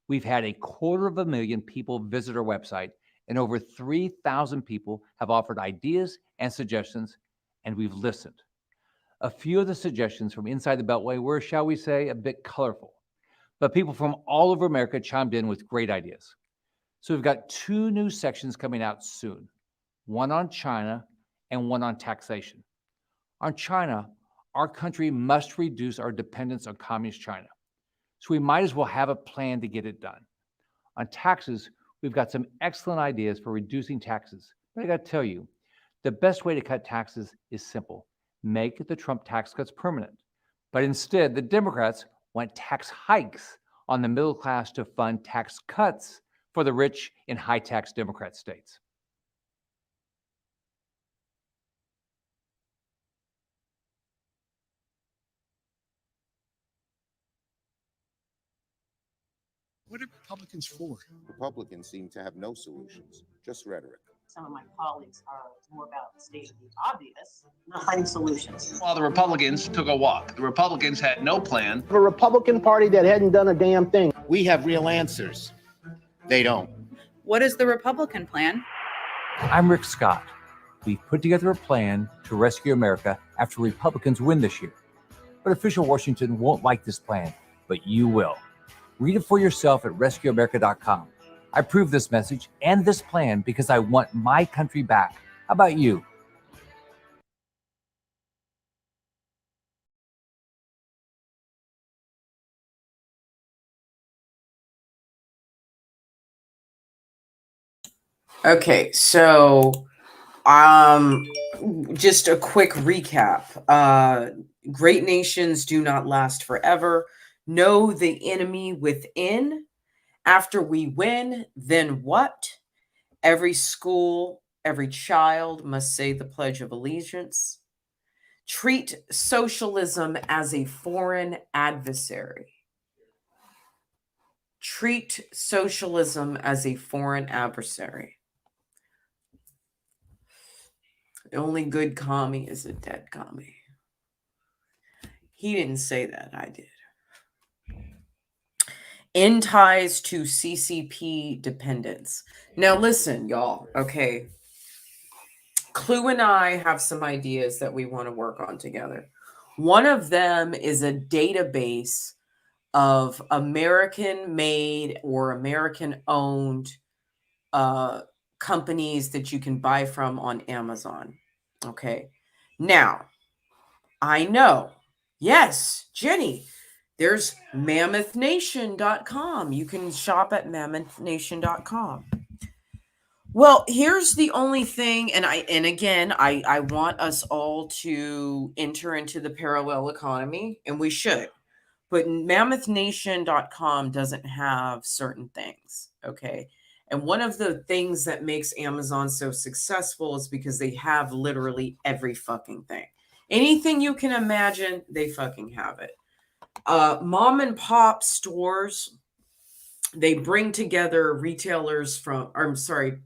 We've had 250,000 people visit our website, and over 3,000 people have offered ideas and suggestions, and we've listened. A few of the suggestions from inside the Beltway were, shall we say, a bit colorful, but people from all over America chimed in with great ideas. So we've got 2 new sections coming out soon, one on China and one on taxation. On China, our country must reduce our dependence on communist China. So we might as well have a plan to get it done. On taxes, we've got some excellent ideas for reducing taxes. But I got to tell you, the best way to cut taxes is simple. Make the Trump tax cuts permanent. But instead, the Democrats want tax hikes on the middle class to fund tax cuts for the rich in high-tax Democrat states. What are Republicans for? Republicans seem to have no solutions, just rhetoric. Some of my colleagues are more about stating the obvious, not finding solutions. While the Republicans took a walk, the Republicans had no plan. A Republican Party that hadn't done a damn thing. We have real answers. They don't. What is the Republican plan? I'm Rick Scott. We've put together a plan to rescue America after Republicans win this year. But official Washington won't like this plan, but you will. Read it for yourself at rescueamerica.com. I approve this message and this plan because I want my country back. How about you? Okay, so just a quick recap. Great nations do not last forever. Know the enemy within. After we win, then what? Every school, every child must say the Pledge of Allegiance. Treat socialism as a foreign adversary. Treat socialism as a foreign adversary. The only good commie is a dead commie. He didn't say that, I did. End ties to CCP dependence. Now listen, y'all, okay. Clue and I have some ideas that we want to work on together. One of them is a database of American-made or American-owned companies that you can buy from on Amazon. Okay. Now, I know, yes, Jenny, there's mammothnation.com. You can shop at mammothnation.com. Well, here's the only thing, and again, I want us all to enter into the parallel economy, and we should. But mammothnation.com doesn't have certain things, okay? And one of the things that makes Amazon so successful is because they have literally every fucking thing. Anything you can imagine, they fucking have it. Mom and pop stores, they bring together retailers from, I'm sorry,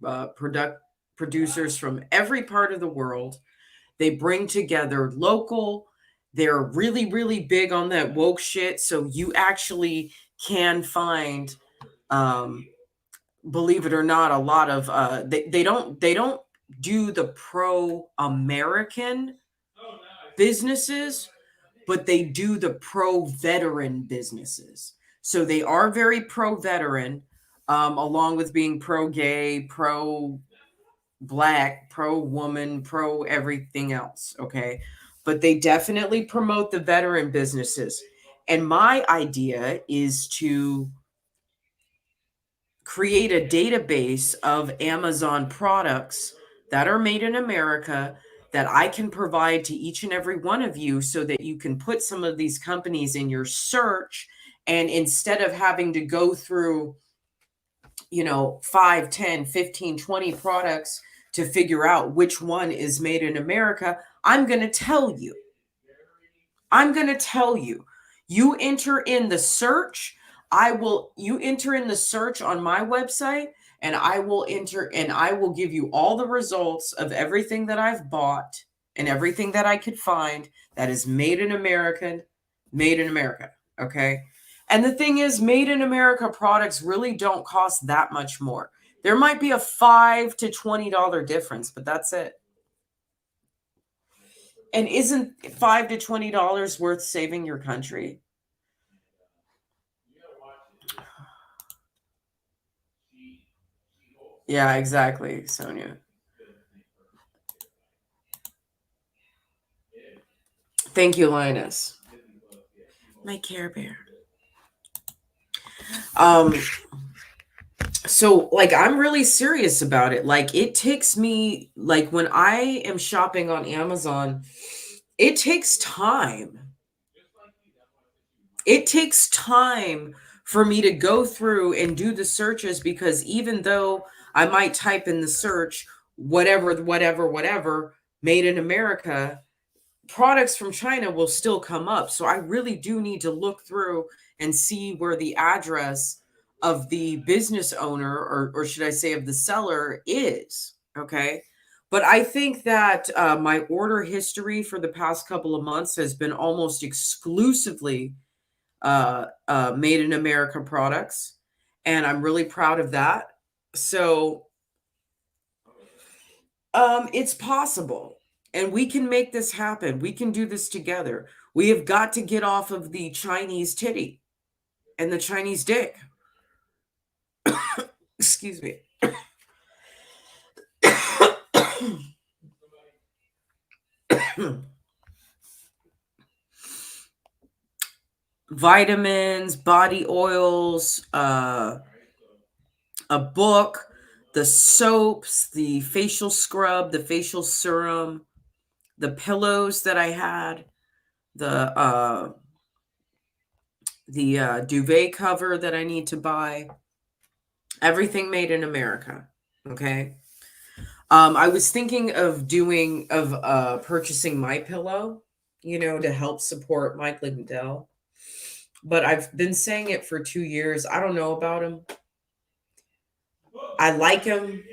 producers from every part of the world. They bring together local. They're really, really big on that woke shit. So you actually can find, believe it or not, a lot of they don't do the pro-American businesses, but they do the pro-veteran businesses. So they are very pro-veteran, along with being pro-gay, pro-black, pro-woman, pro-everything else, okay? But they definitely promote the veteran businesses. And my idea is to create a database of Amazon products that are made in America that I can provide to each and every one of you so that you can put some of these companies in your search. And instead of having to go through, 5, 10, 15, 20 products to figure out which one is made in America, I'm going to tell you. You enter in the search. You enter in the search on my website, and I will give you all the results of everything that I've bought and everything that I could find that is made in America. Okay. And the thing is, made in America products really don't cost that much more. There might be a $5 to $20 difference, but that's it. And isn't $5 to $20 worth saving your country? Yeah, exactly, Sonia. Thank you, Linus. My Care Bear. So like, I'm really serious about it. Like, it takes me, like, when I am shopping on Amazon, it takes time. It takes time for me to go through and do the searches, because even though I might type in the search, whatever, made in America, products from China will still come up. So I really do need to look through and see where the address of the business owner, or should I say of the seller, is. Okay. But I think that my order history for the past couple of months has been almost exclusively made in America products. And I'm really proud of that. So it's possible. And we can make this happen. We can do this together. We have got to get off of the Chinese titty and the Chinese dick. Excuse me. Vitamins, body oils, a book, the soaps, the facial scrub, the facial serum, the pillows that I had, the duvet cover that I need to buy. Everything made in America. Okay. I was thinking of purchasing my pillow, to help support Mike Lindell. But I've been saying it for 2 years. I don't know about him. I like him.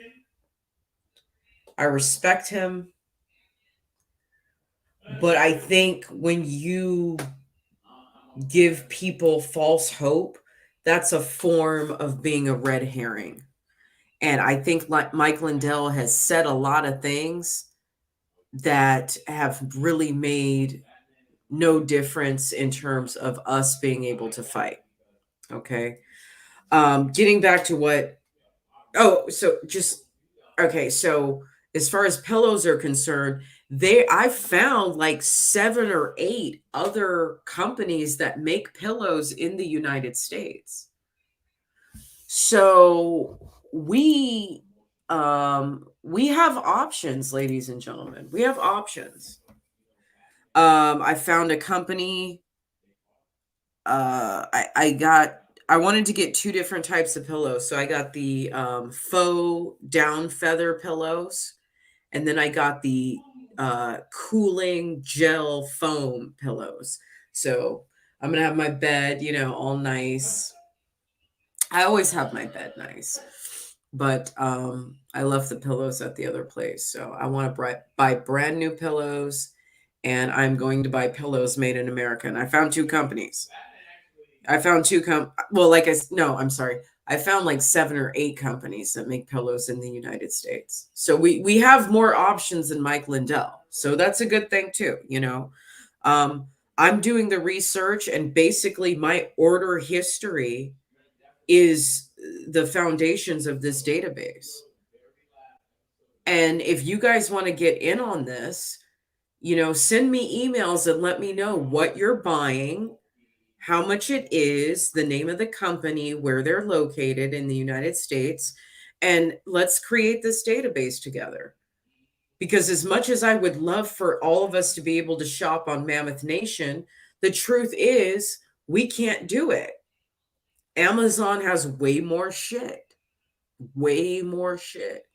I respect him. But I think when you give people false hope, that's a form of being a red herring. And I think Mike Lindell has said a lot of things that have really made no difference in terms of us being able to fight. Okay. Getting back to so as far as pillows are concerned, I found like 7 or 8 other companies that make pillows in the United States. So we have options, ladies and gentlemen. We have options. I found a company. I wanted to get 2 different types of pillows. So I got the faux down feather pillows, and then I got the cooling gel foam pillows. So I'm going to have my bed, you know, all nice. I always have my bed nice. But I left the pillows at the other place. So I want to buy brand new pillows, and I'm going to buy pillows made in America. And I found two companies. I found I'm sorry. I found like 7 or 8 companies that make pillows in the United States. So we have more options than Mike Lindell. So that's a good thing too, you know. I'm doing the research, and basically my order history is the foundations of this database. And if you guys want to get in on this, you know, send me emails and let me know what you're buying, how much it is, the name of the company, where they're located in the United States, and let's create this database together. Because as much as I would love for all of us to be able to shop on Mammoth Nation, the truth is we can't do it. Amazon has way more shit. Way more shit.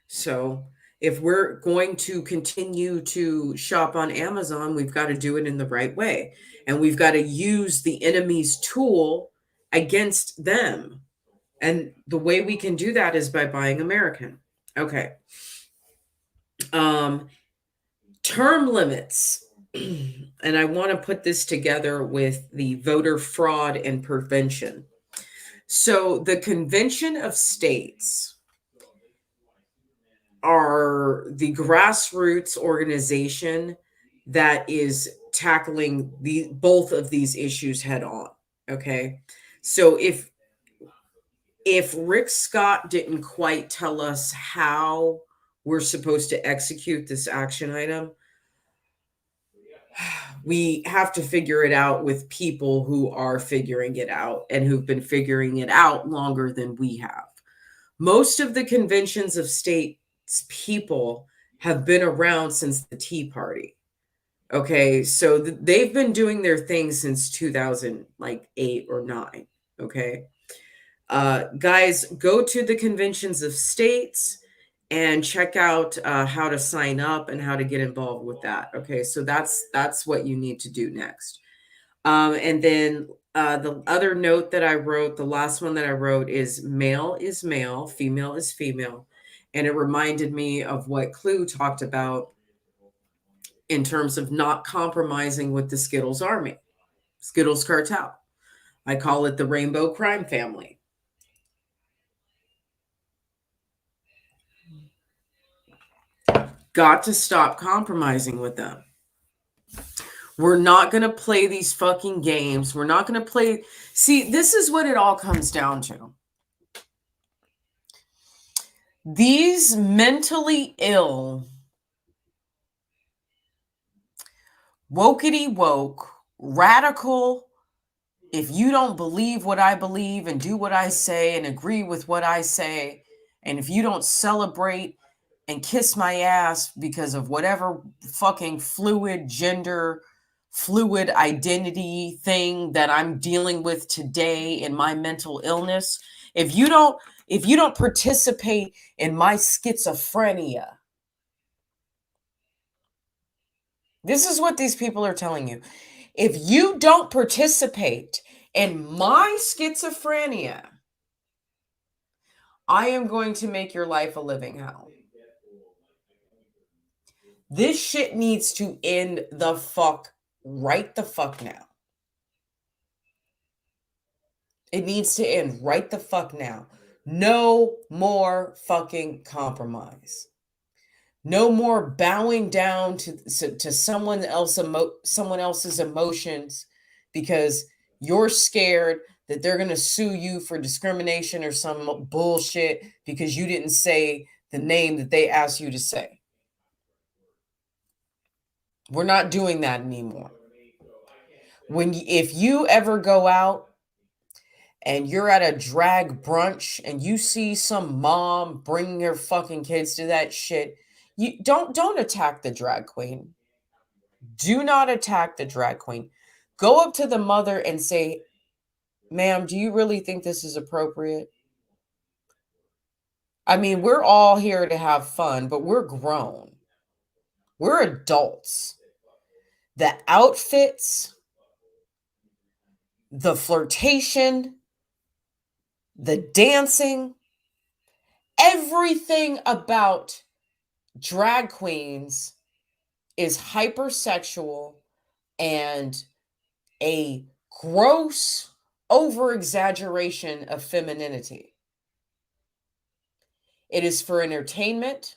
So if we're going to continue to shop on Amazon, we've got to do it in the right way. And we've got to use the enemy's tool against them. And the way we can do that is by buying American. Okay. Term limits. And I want to put this together with the voter fraud and prevention. So the Convention of States are the grassroots organization that is tackling both of these issues head on. Okay. So if Rick Scott didn't quite tell us how we're supposed to execute this action item, we have to figure it out with people who are figuring it out and who've been figuring it out longer than we have. Most of the conventions of states people have been around since the Tea Party. Okay, so they've been doing their thing since 2008 or 9. Okay, guys, go to the conventions of states and check out how to sign up and how to get involved with that. Okay, so that's what you need to do next. And then the other note that I wrote, the last one that I wrote, is male is male, female is female. And it reminded me of what Clue talked about in terms of not compromising with the Skittles Army, Skittles cartel. I call it the Rainbow Crime Family. Got to stop compromising with them. We're not going to play these fucking games. We're not going to play. See, this is what it all comes down to. These mentally ill, wokety woke, radical, if you don't believe what I believe and do what I say and agree with what I say, and if you don't celebrate and kiss my ass because of whatever fucking fluid gender, fluid identity thing that I'm dealing with today in my mental illness, if you don't participate in my schizophrenia, this is what these people are telling you. If you don't participate in my schizophrenia, I am going to make your life a living hell. This shit needs to end the fuck right the fuck now. It needs to end right the fuck now. No more fucking compromise. No more bowing down to someone else's emotions because you're scared that they're going to sue you for discrimination or some bullshit because you didn't say the name that they asked you to say. We're not doing that anymore. If you ever go out and you're at a drag brunch and you see some mom bringing her fucking kids to that shit, you don't attack the drag queen. Do not attack the drag queen. Go up to the mother and say, ma'am, do you really think this is appropriate? I mean, we're all here to have fun, but we're grown. We're adults. The outfits the flirtation, the dancing, everything about drag queens is hypersexual and a gross over-exaggeration of femininity. It is for entertainment.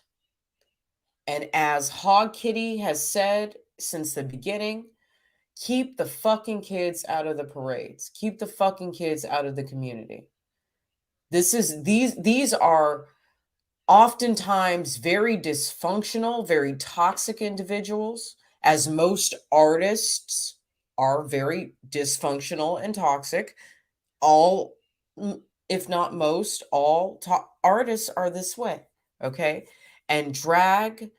And as Hog Kitty has said since the beginning, keep the fucking kids out of the parades. Keep the fucking kids out of the community. These are oftentimes very dysfunctional, very toxic individuals, as most artists are very dysfunctional and toxic. All, if not most, all artists are this way, okay? And drag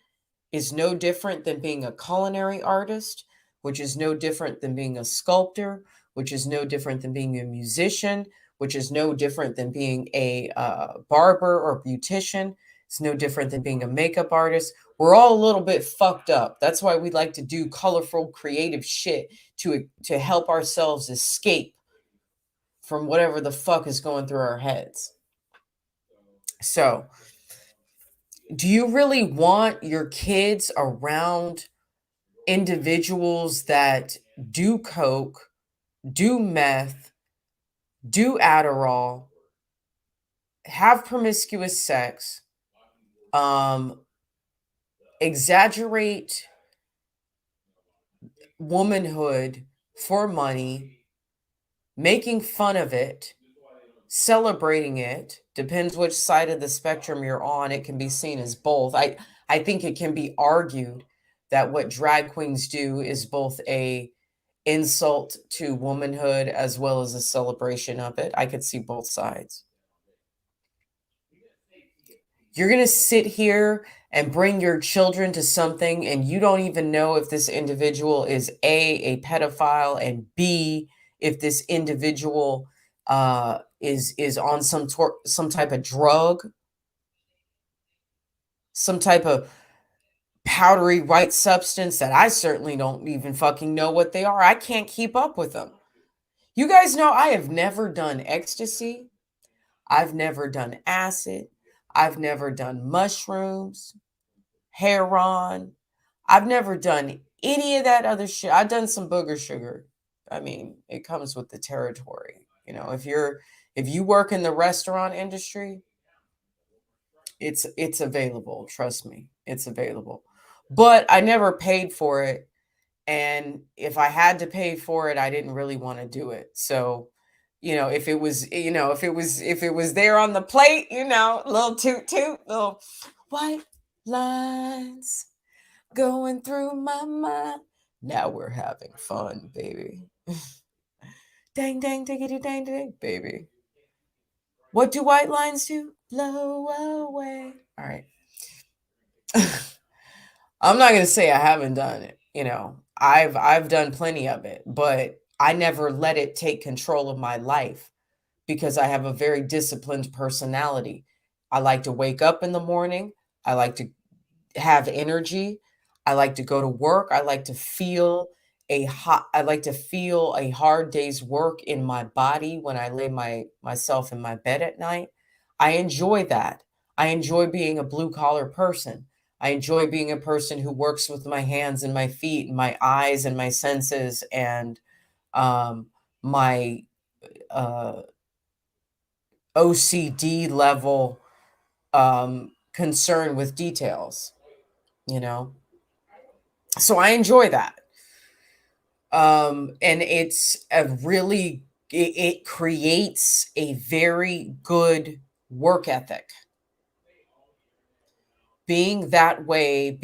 is no different than being a culinary artist, which is no different than being a sculptor, which is no different than being a musician, which is no different than being a barber or beautician. It's no different than being a makeup artist. We're all a little bit fucked up. That's why we like to do colorful, creative shit to help ourselves escape from whatever the fuck is going through our heads. So, do you really want your kids around individuals that do coke, do meth, do Adderall, have promiscuous sex, exaggerate womanhood for money, making fun of it, celebrating it? Depends which side of the spectrum you're on. It can be seen as both. I think it can be argued that what drag queens do is both a insult to womanhood as well as a celebration of it. I could see both sides. You're going to sit here and bring your children to something and you don't even know if this individual is a pedophile, and B, if this individual is on some type of drug, some type of powdery white substance that I certainly don't even fucking know what they are. I can't keep up with them. You guys know I have never done ecstasy. I've never done acid. I've never done mushrooms, heroin. I've never done any of that other shit. I've done some booger sugar. I mean, it comes with the territory. You know, if you work in the restaurant industry, it's available. Trust me, it's available. But I never paid for it. And if I had to pay for it, I didn't really want to do it. So, you know, if it was there on the plate, you know, little toot toot, little white lines going through my mind. Now we're having fun, baby. Dang, dang, diggity, dang, dang, baby. What do white lines do? Blow away. All right. I'm not going to say I haven't done it. You know, I've done plenty of it, but I never let it take control of my life because I have a very disciplined personality. I like to wake up in the morning. I like to have energy. I like to go to work. I like to feel a hard day's work in my body when I lay myself in my bed at night. I enjoy that. I enjoy being a blue collar person. I enjoy being a person who works with my hands and my feet and my eyes and my senses and my OCD level concern with details, you know? So I enjoy that. And it's it creates a very good work ethic. Being that way,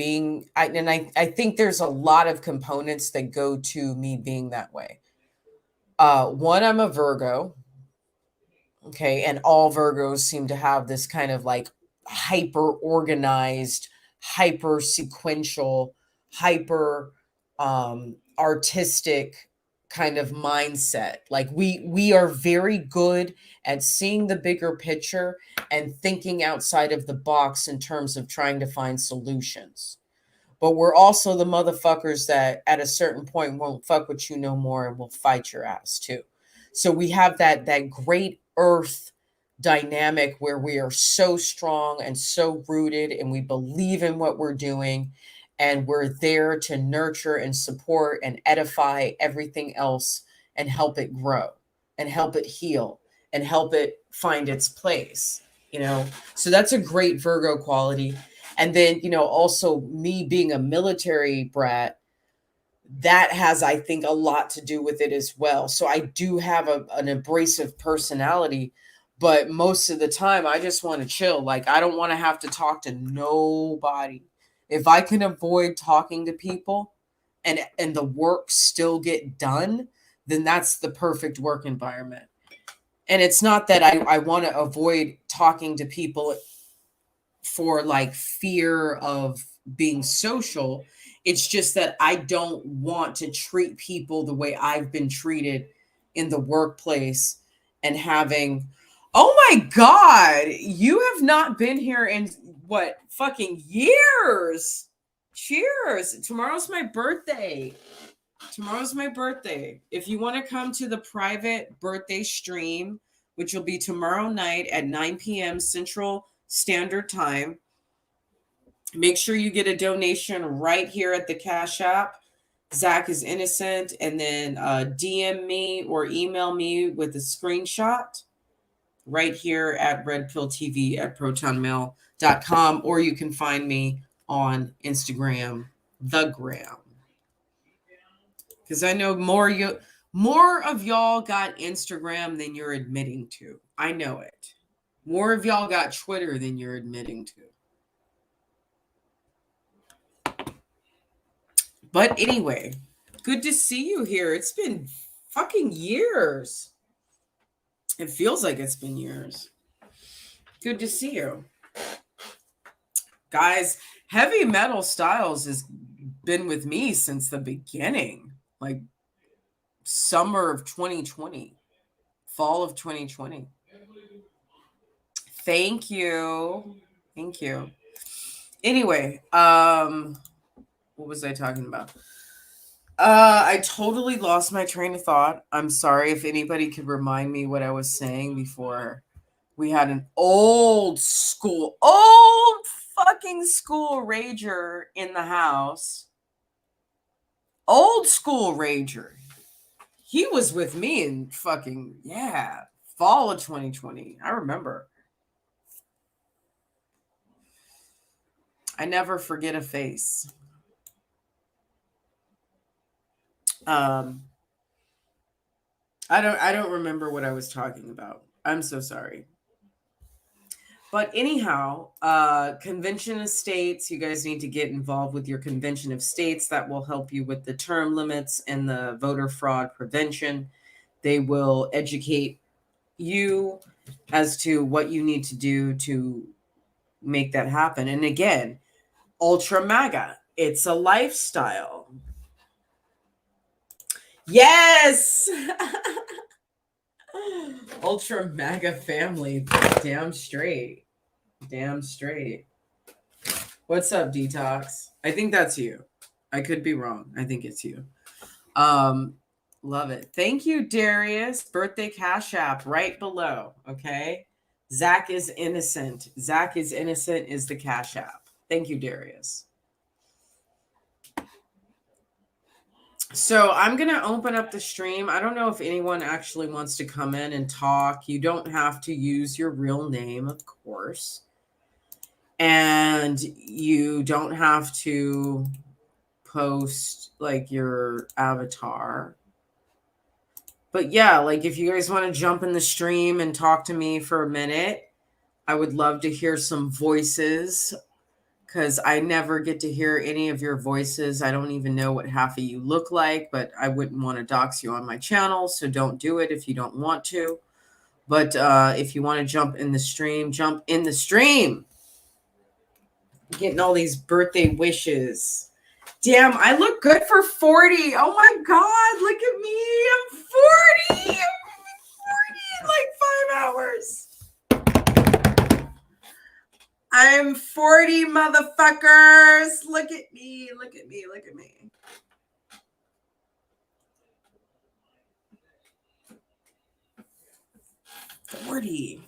I think there's a lot of components that go to me being that way. One, I'm a Virgo. Okay. And all Virgos seem to have this kind of like hyper organized, hyper sequential, hyper artistic kind of mindset. Like we are very good at seeing the bigger picture and thinking outside of the box in terms of trying to find solutions. But we're also the motherfuckers that at a certain point won't fuck with you no more and will fight your ass too. So we have that great earth dynamic where we are so strong and so rooted, and we believe in what we're doing, and we're there to nurture and support and edify everything else and help it grow and help it heal and help it find its place, you know. So that's a great Virgo quality. And then, you know, also me being a military brat, that has, I think, a lot to do with it as well. So I do have an abrasive personality, but most of the time I just want to chill. Like, I don't want to have to talk to nobody. If I can avoid talking to people and the work still get done, then that's the perfect work environment. And it's not that I want to avoid talking to people for like fear of being social. It's just that I don't want to treat people the way I've been treated in the workplace and having, oh my God, you have not been here in what fucking years. Cheers. Tomorrow's my birthday. Tomorrow's my birthday. If you want to come to the private birthday stream, which will be tomorrow night at 9 p.m. Central Standard Time, make sure you get a donation right here at the Cash App. Zach is innocent. And then DM me or email me with a screenshot right here at redpilltv@protonmail.com, or you can find me on Instagram, the gram. Because I know more of y'all got Instagram than you're admitting to. I know it. More of y'all got Twitter than you're admitting to. But anyway, good to see you here. It's been fucking years. It feels like it's been years. Good to see you. Guys, Heavy Metal Styles has been with me since the beginning. Like summer of 2020. Fall of 2020. Thank you. Thank you. Anyway, what was I talking about? I totally lost my train of thought. I'm sorry. If anybody could remind me what I was saying before. We had an old fucking school rager in the house. Old school rager. He was with me in fucking, fall of 2020. I remember. I never forget a face. I don't remember what I was talking about. I'm so sorry. But anyhow, convention of states, you guys need to get involved with your convention of states. That will help you with the term limits and the voter fraud prevention. They will educate you as to what you need to do to make that happen. And again, Ultra Maga, it's a lifestyle. Yes. Ultra Maga family. Damn straight. Damn straight. What's up, Detox? I think that's you. I could be wrong. I think it's you. Love it. Thank you, Darius. Birthday Cash App right below. Okay. Zach is innocent. Zach is innocent is the Cash App. Thank you, Darius. So I'm going to open up the stream. I don't know if anyone actually wants to come in and talk. You don't have to use your real name, of course. And you don't have to post like your avatar. But yeah, like if you guys want to jump in the stream and talk to me for a minute, I would love to hear some voices. Because I never get to hear any of your voices. I don't even know what half of you look like, but I wouldn't want to dox you on my channel, so don't do it if you don't want to. But if you want to jump in the stream, jump in the stream. Getting all these birthday wishes. Damn, I look good for 40. Oh my God, look at me. I'm 40. I'm 40 in like 5 hours. I'm 40, motherfuckers. Look at me. Look at me. Look at me. 40.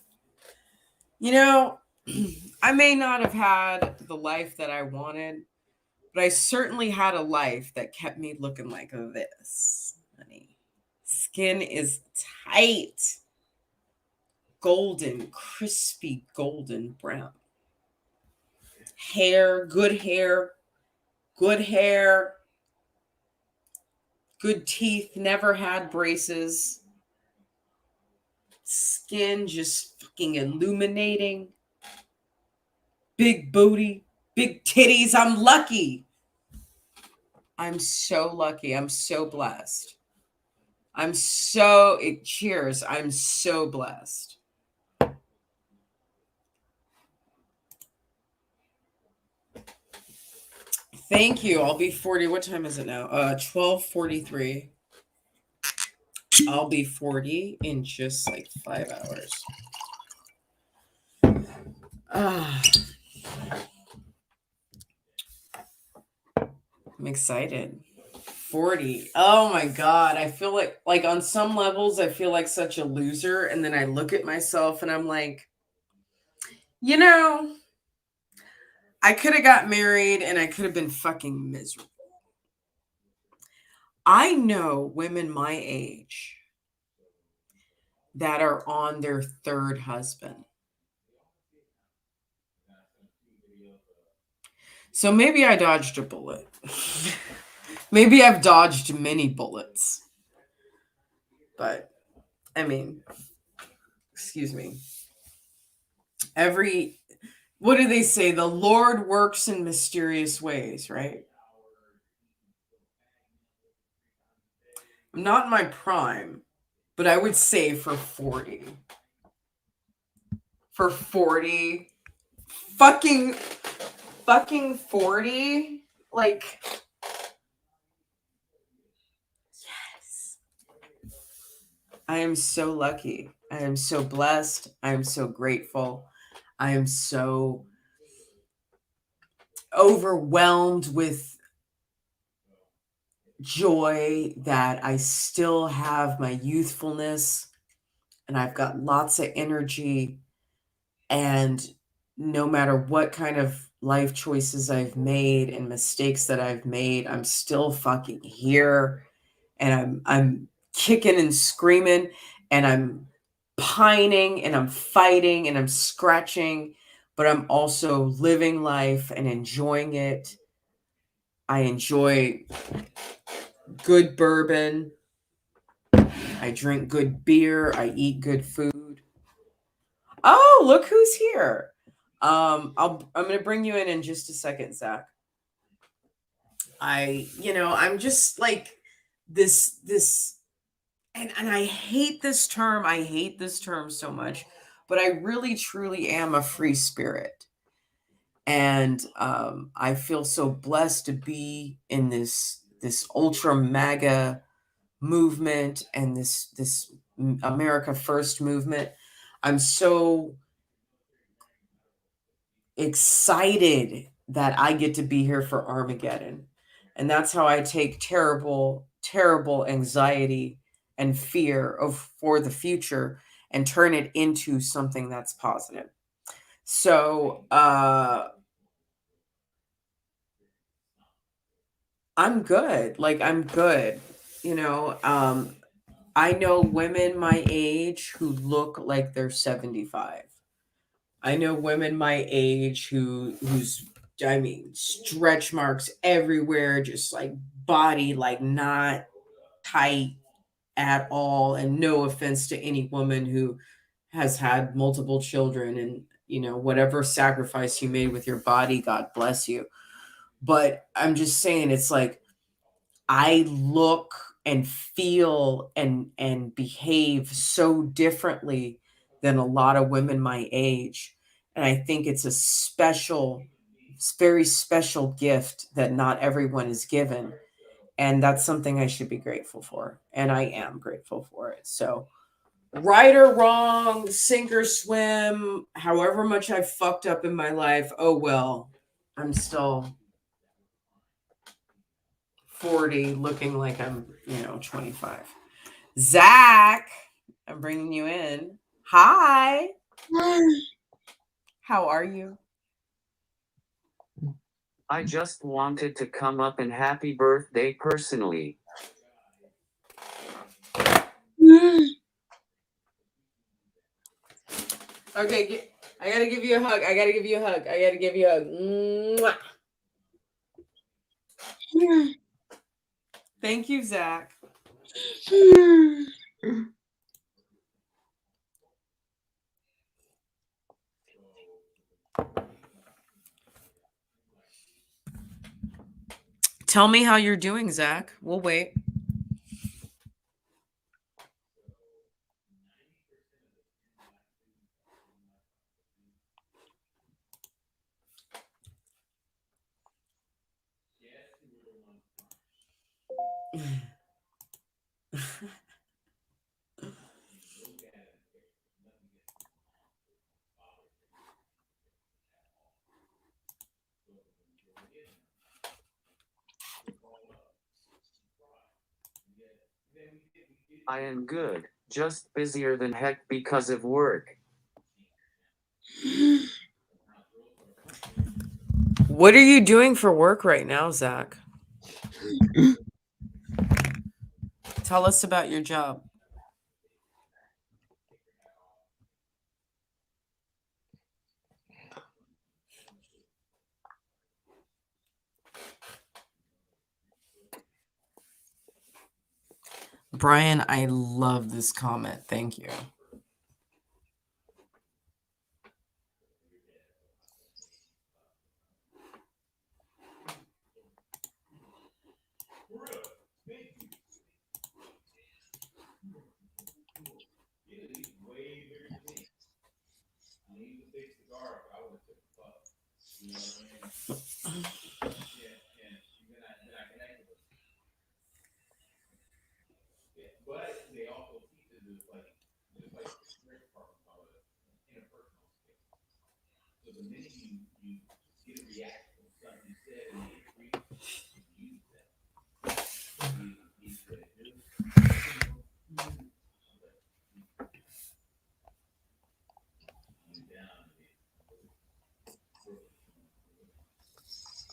You know, I may not have had the life that I wanted, but I certainly had a life that kept me looking like this, honey. Skin is tight, golden, crispy, golden brown. Hair, good hair, good hair, good teeth, never had braces. Skin just fucking illuminating. Big booty, big titties. I'm lucky. I'm so lucky. I'm so blessed. Cheers. I'm so blessed. Thank you. I'll be 40. What time is it now? 12:43. I'll be 40 in just like 5 hours. I'm excited. 40. Oh my God. I feel like on some levels, I feel like such a loser. And then I look at myself and I'm like, you know, I could have got married and I could have been fucking miserable. I know women my age that are on their third husband. So maybe I dodged a bullet. Maybe I've dodged many bullets. But, I mean, excuse me. What do they say? The Lord works in mysterious ways, right? I'm not in my prime, but I would say for 40. For 40. Fucking 40. Like, yes. I am so lucky. I am so blessed. I am so grateful. I am so overwhelmed with joy that I still have my youthfulness and I've got lots of energy. And no matter what kind of life choices I've made and mistakes that I've made, I'm still fucking here. And I'm kicking and screaming and I'm pining and I'm fighting and I'm scratching, but I'm also living life and enjoying it. I enjoy good bourbon. I drink good beer. I eat good food. Oh, look who's here. I'm going to bring you in just a second, Zach. I'm just like this, and I hate this term. I hate this term so much, but I really, truly am a free spirit. And I feel so blessed to be in this ultra Maga movement and this America First movement. I'm so excited that I get to be here for Armageddon. And that's how I take terrible, terrible anxiety and fear for the future and turn it into something that's positive. So I'm good. Like, I'm good. I know women my age who look like they're 75. I know women my age who's stretch marks everywhere, just like body like not tight at all. And no offense to any woman who has had multiple children and whatever sacrifice you made with your body, God bless you. But I'm just saying, it's like I look and feel and behave so differently than a lot of women my age. And I think it's very special gift that not everyone is given. And that's something I should be grateful for. And I am grateful for it. So right or wrong, sink or swim, however much I've fucked up in my life, oh well, I'm still 40 looking like I'm 25. Zach, I'm bringing you in. Hi. How are you? I just wanted to come up and happy birthday personally. Okay, I gotta give you a hug. I gotta give you a hug. I gotta give you a hug. Mwah. Thank you, Zach. Tell me how you're doing, Zach. We'll wait. I am good, just busier than heck because of work. What are you doing for work right now, Zach? Tell us about your job. Brian, I love this comment. Thank you.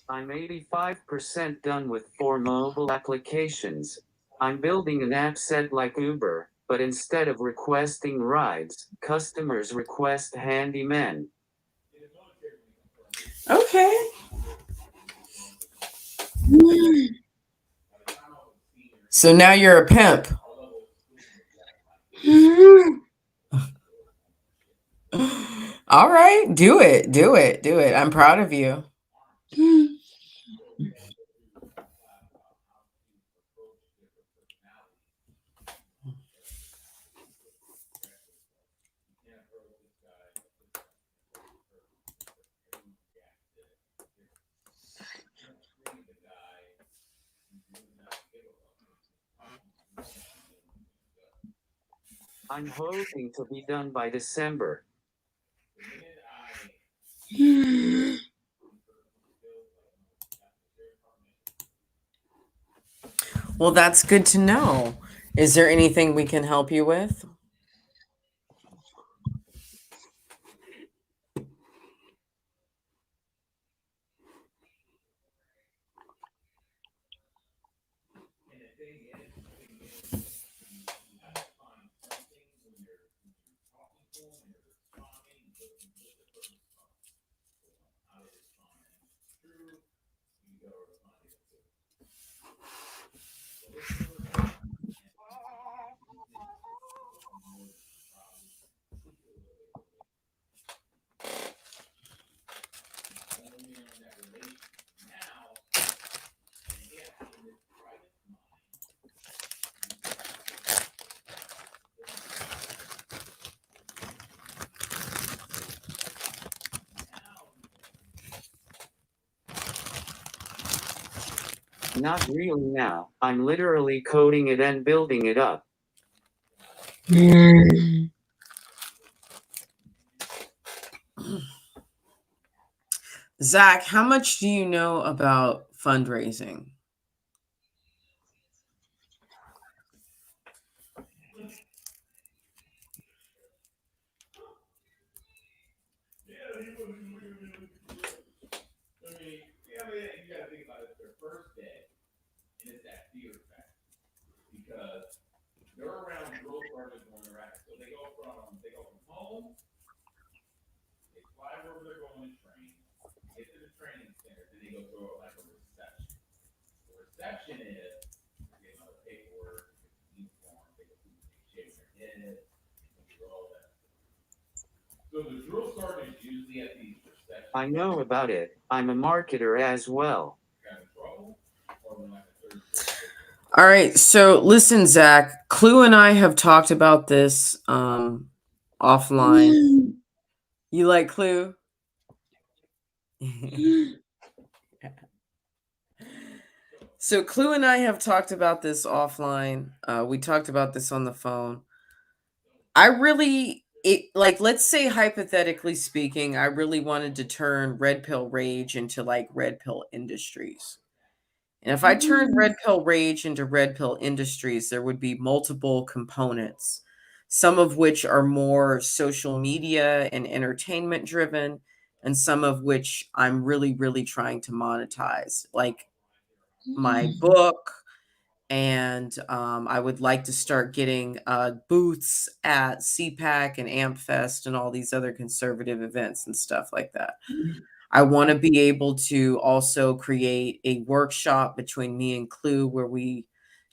I'm 85% done with 4 mobile applications. I'm building an app set like Uber, but instead of requesting rides, customers request handymen. Okay. So now you're a pimp. All right. Do it. Do it. Do it. I'm proud of you. I'm hoping to be done by December. Well, that's good to know. Is there anything we can help you with? Not really now. I'm literally coding it and building it up. Zach, how much do you know about fundraising? I know about it. I'm a marketer as well. All right. So listen, Zach, Clue and I have talked about this offline. You like Clue? So Clue and I have talked about this offline. We talked about this on the phone. Let's say hypothetically speaking, I really wanted to turn Red Pill Rage into like Red Pill Industries. And if I turned Red Pill Rage into Red Pill Industries, there would be multiple components, some of which are more social media and entertainment driven, and some of which I'm really, really trying to monetize, like my book. And I would like to start getting booths at CPAC and AmpFest and all these other conservative events and stuff like that. I want to be able to also create a workshop between me and Clue where we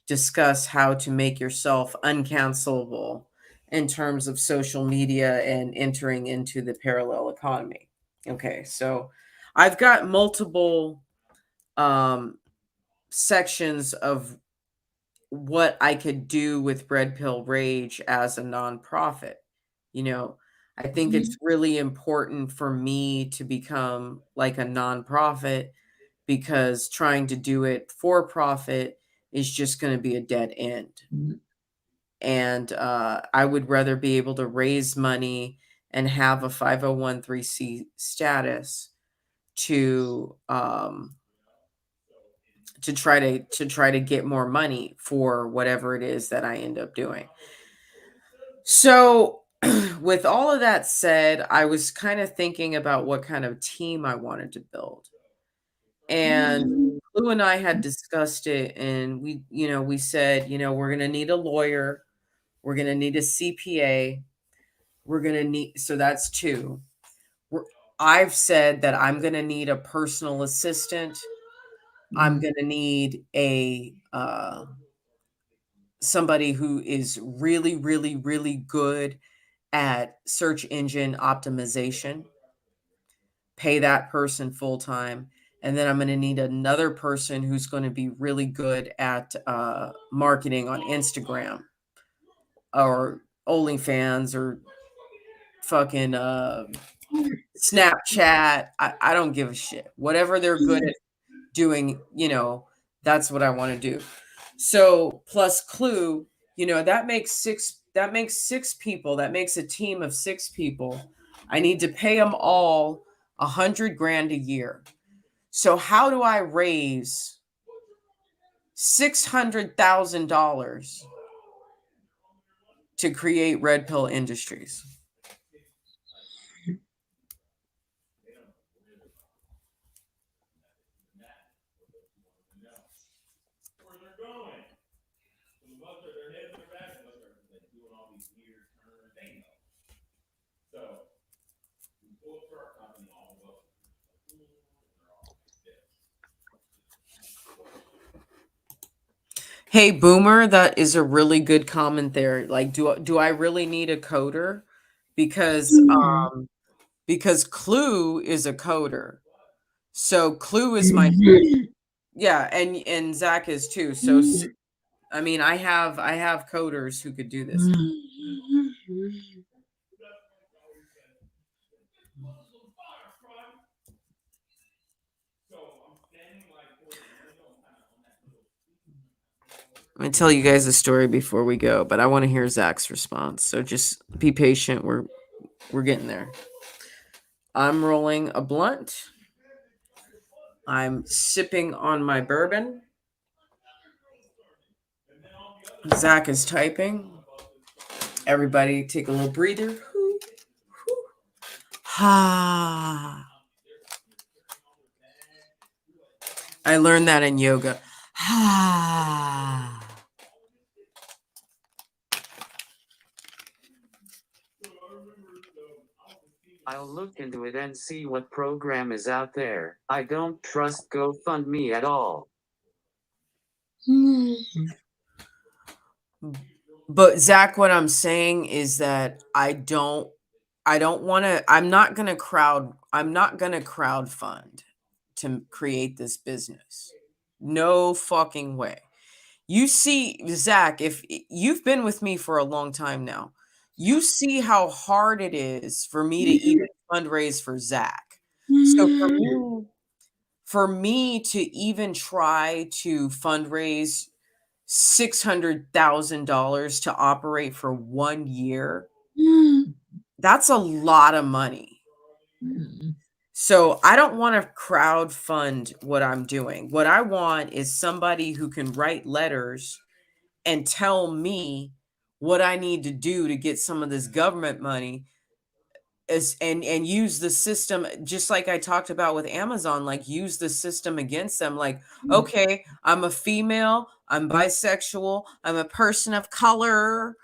discuss how to make yourself uncancelable in terms of social media and entering into the parallel economy. Okay, so I've got multiple sections of what I could do with Red Pill Rage as a nonprofit. You know, I think it's really important for me to become like a nonprofit because trying to do it for profit is just going to be a dead end. And I would rather be able to raise money and have a 501(c) status to try to get more money for whatever it is that I end up doing. So with all of that said, I was kind of thinking about what kind of team I wanted to build. And Lou and I had discussed it, and we said, we're going to need a lawyer. We're going to need a CPA. We're going to need, so that's two. I've said that I'm going to need a personal assistant. I'm going to need a somebody who is really, really, really good at search engine optimization. Pay that person full time. And then I'm going to need another person who's going to be really good at marketing on Instagram or OnlyFans or fucking Snapchat. I don't give a shit. Whatever they're good at doing, that's what I want to do. So plus Clue, that makes six people. That makes a team of 6 people. I need to pay them all $100,000 a year. So how do I raise $600,000 to create Red Pill Industries? Hey, Boomer, that is a really good comment there. Like, do I really need a coder? Because Clue is a coder. So Clue is my yeah, and Zach is too. So I mean, I have coders who could do this. I'm gonna tell you guys a story before we go, but I want to hear Zach's response. So just be patient. We're getting there. I'm rolling a blunt. I'm sipping on my bourbon. Zach is typing. Everybody take a little breather. Ha. I learned that in yoga. Ha. I'll look into it and see what program is out there. I don't trust GoFundMe at all. But Zach, what I'm saying is that I don't I don't want to, I'm not going to crowdfund to create this business. No fucking way. You see, Zach, if you've been with me for a long time now, you see how hard it is for me to even fundraise for Zach. So for me to even try to fundraise $600,000 to operate for 1 year, that's a lot of money. So I don't want to crowd fund what I'm doing. What I want is somebody who can write letters and tell me what I need to do to get some of this government money and use the system, just like I talked about with Amazon, like use the system against them. Like, okay, I'm a female, I'm bisexual, I'm a person of color.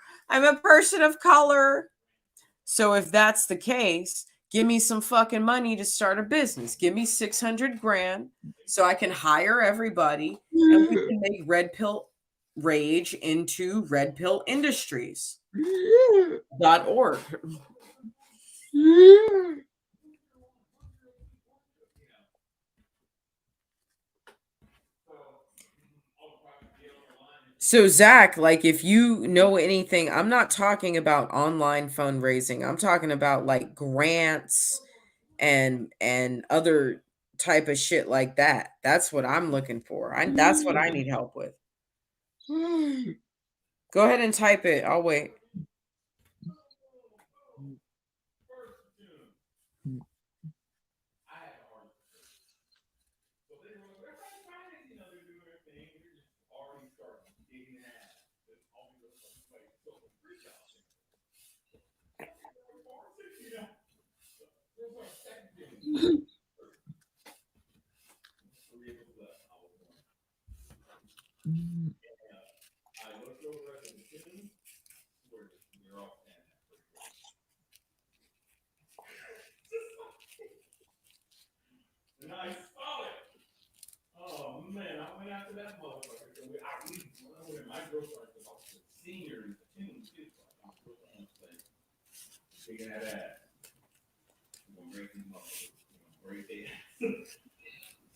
So if that's the case, give me some fucking money to start a business. Give me 600 grand so I can hire everybody and we can make Red Pill Rage into Red Pill Industries.org. So Zach, like if you know anything, I'm not talking about online fundraising. I'm talking about like grants and other type of shit like that. That's what I'm looking for. That's what I need help with. Go ahead and type it. I'll wait. I saw it. Oh man, I went after that motherfucker. So I went in my girl started about the senior and the tune too. So I'm taking that ass. I'm gonna break these motherfuckers. Break their ass.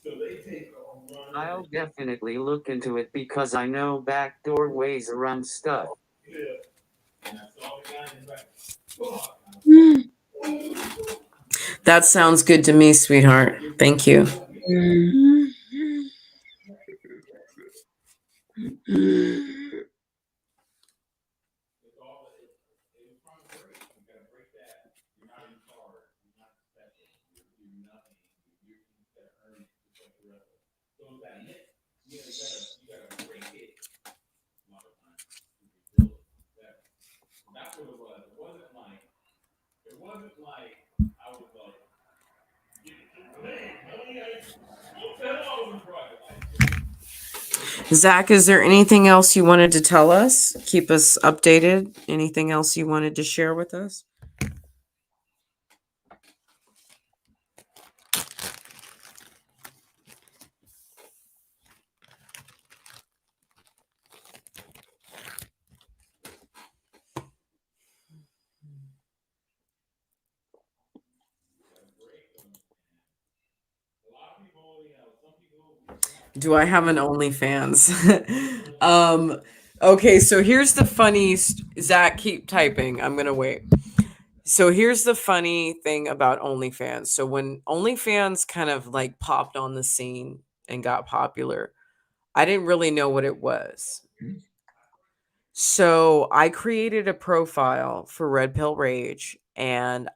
So they take a run. I'll definitely look into it because I know backdoor ways around stuff. Yeah. And I saw the guy in the back. That sounds good to me, sweetheart. Thank you. That's what it was. It wasn't like I was like, Zach, is there anything else you wanted to tell us? Keep us updated. Anything else you wanted to share with us? Do I have an OnlyFans? Okay, so here's the funny, Zach, keep typing. I'm going to wait. So here's the funny thing about OnlyFans. So when OnlyFans kind of like popped on the scene and got popular, I didn't really know what it was. So I created a profile for Red Pill Rage and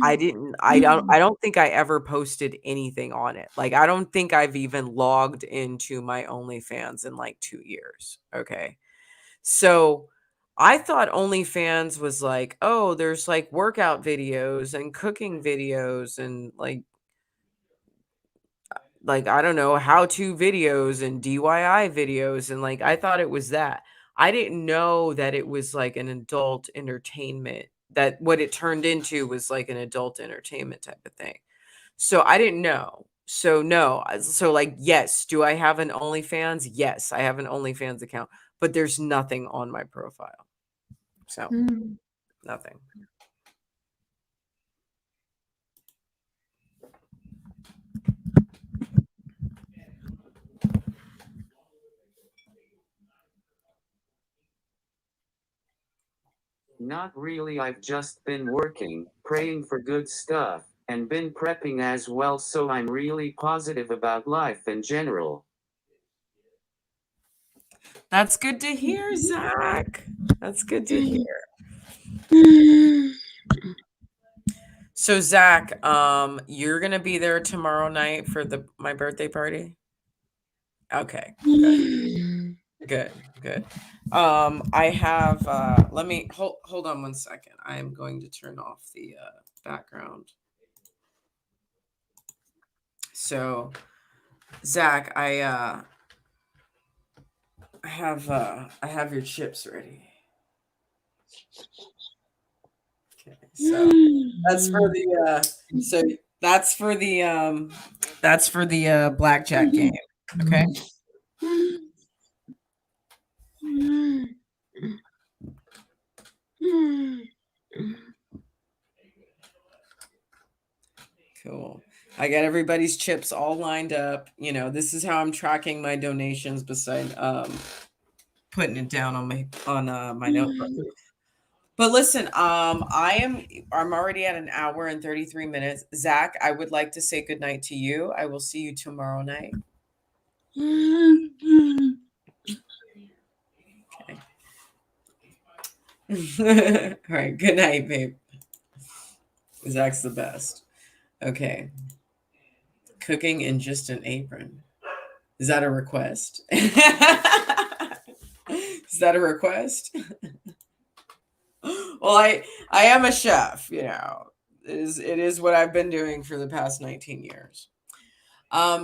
I don't think I ever posted anything on it. Like, I don't think I've even logged into my OnlyFans in like 2 years. Okay. So I thought OnlyFans was like, oh, there's like workout videos and cooking videos and like I don't know, how-to videos and DIY videos. And like I thought it was that. I didn't know that it was like an adult entertainment, that what it turned into was like an adult entertainment type of thing. So I didn't know. So no. So like, yes, do I have an OnlyFans? Yes, I have an OnlyFans account, but there's nothing on my profile. So nothing. Not really, I've just been working, praying for good stuff, and been prepping as well, so I'm really positive about life in general. That's good to hear, Zach. That's good to hear. So Zach, you're gonna be there tomorrow night for my birthday party? Okay, good. I have let me hold on one second. I am going to turn off the background. So Zach, I have your chips ready. Okay, so that's for the blackjack game. Okay. Cool. I got everybody's chips all lined up. You know, this is how I'm tracking my donations beside putting it down on my notebook. But listen, I'm already at an hour and 33 minutes. Zach, I would like to say goodnight to you. I will see you tomorrow night. Okay. All right. Good night, babe. Zach's the best. Okay. Cooking in just an apron. Is that a request? Is that a request? Well, I am a chef, you know. It is what I've been doing for the past 19 years.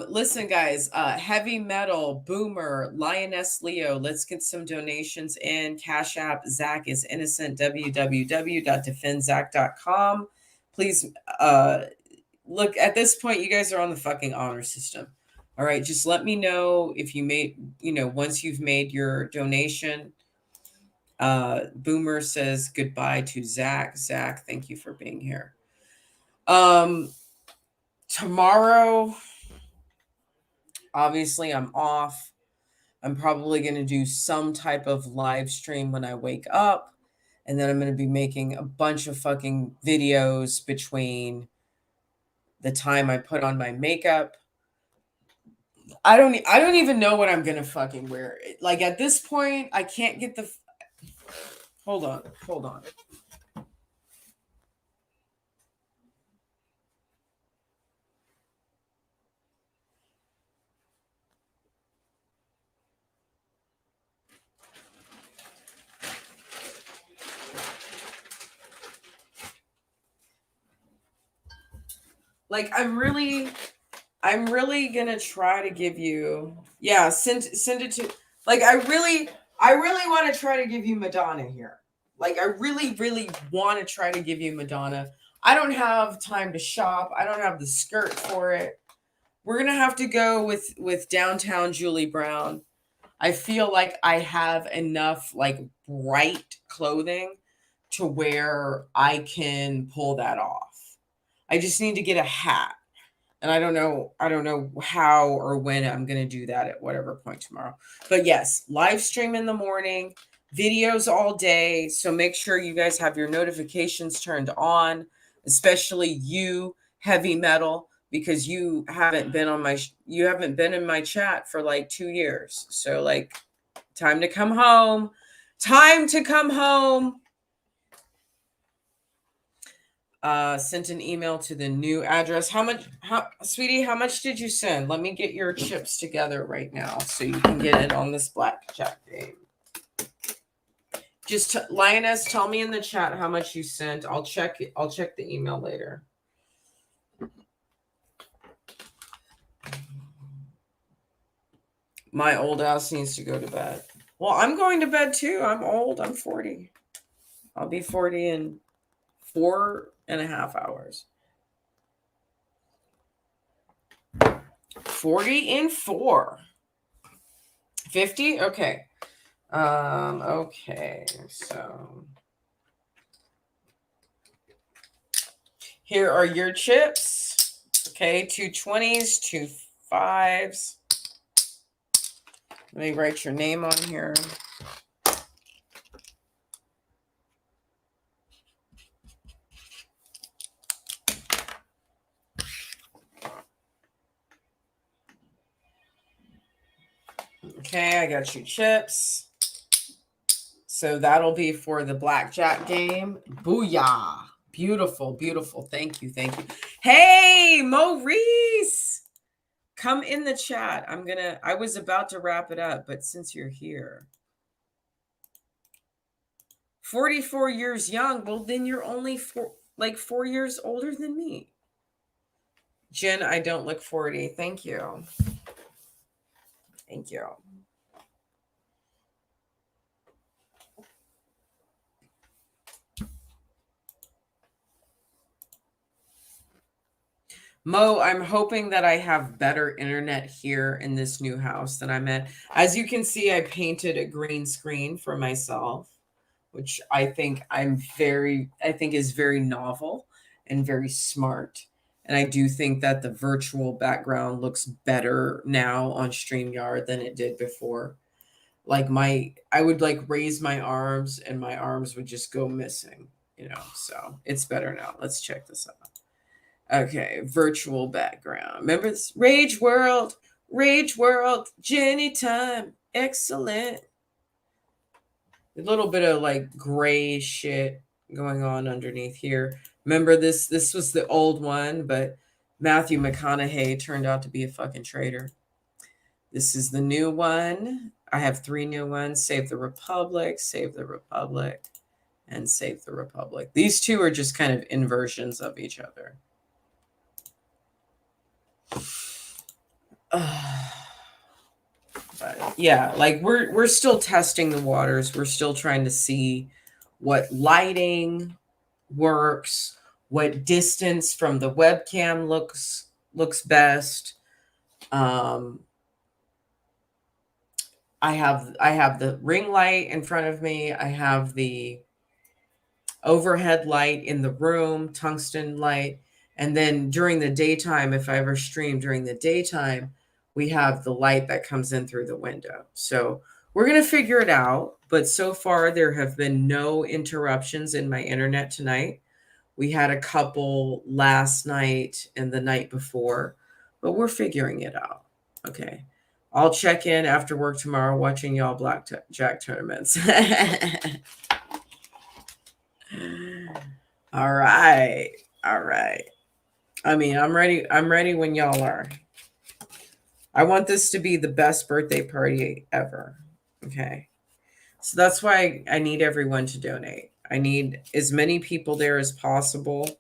Listen, guys, Heavy Metal, Boomer, Lioness Leo, let's get some donations in. Cash App, Zach is innocent, www.defendzach.com. Please, look, at this point, you guys are on the fucking honor system. All right, just let me know if you made, once you've made your donation. Boomer says goodbye to Zach. Zach, thank you for being here. Tomorrow, obviously, I'm off. I'm probably going to do some type of live stream when I wake up. And then I'm going to be making a bunch of fucking videos between the time I put on my makeup. I don't even know what I'm going to fucking wear. Like, at this point, I can't get the... Hold on. Like, I'm really gonna try to give you, send it to, like, I really want to try to give you Madonna here. Like, I really want to try to give you Madonna. I don't have time to shop. I don't have the skirt for it. We're gonna have to go with Downtown Julie Brown. I feel like I have enough like bright clothing to where I can pull that off. I just need to get a hat. And I don't know how or when I'm going to do that at whatever point tomorrow. But yes, live stream in the morning, videos all day. So make sure you guys have your notifications turned on, especially you, Heavy Metal, because you haven't been in my chat for like 2 years. So like, time to come home. Sent an email to the new address. Sweetie, how much did you send? Let me get your chips together right now so you can get in on this blackjack game. Just Lioness, tell me in the chat how much you sent. I'll check the email later. My old ass needs to go to bed. Well, I'm going to bed too. I'm old. I'm 40. I'll be 40 in 4.5 hours. 40 in 4. 50? Okay. Okay. So here are your chips. Okay, 2 20s, 2 5s. Let me write your name on here. Okay, I got you chips. So that'll be for the blackjack game. Booyah. Beautiful, beautiful. Thank you, thank you. Hey, Maurice. Come in the chat. I was about to wrap it up, but since you're here. 44 years young. Well, then you're only 4 years older than me. Jen, I don't look 40. Thank you. Thank you. Mo, I'm hoping that I have better internet here in this new house than I'm at. As you can see, I painted a green screen for myself, which I think is very novel and very smart. And I do think that the virtual background looks better now on StreamYard than it did before. Like I would like raise my arms and my arms would just go missing, so it's better now. Let's check this out. Okay, virtual background. Remember this? Rage World, Jenny time. Excellent. A little bit of like gray shit going on underneath here. Remember this? This was the old one, but Matthew McConaughey turned out to be a fucking traitor. This is the new one. I have 3 new ones. Save the Republic, and Save the Republic. These two are just kind of inversions of each other. But yeah, like we're still testing the waters. We're still trying to see what lighting works, what distance from the webcam looks best. I have the ring light in front of me. I have the overhead light in the room, tungsten light. And then during the daytime, if I ever stream during the daytime, we have the light that comes in through the window. So we're going to figure it out. But so far, there have been no interruptions in my internet tonight. We had a couple last night and the night before, but we're figuring it out. Okay. I'll check in after work tomorrow watching y'all blackjack tournaments. All right. I mean, I'm ready when y'all are. I want this to be the best birthday party ever. Okay. So that's why I need everyone to donate. I need as many people there as possible.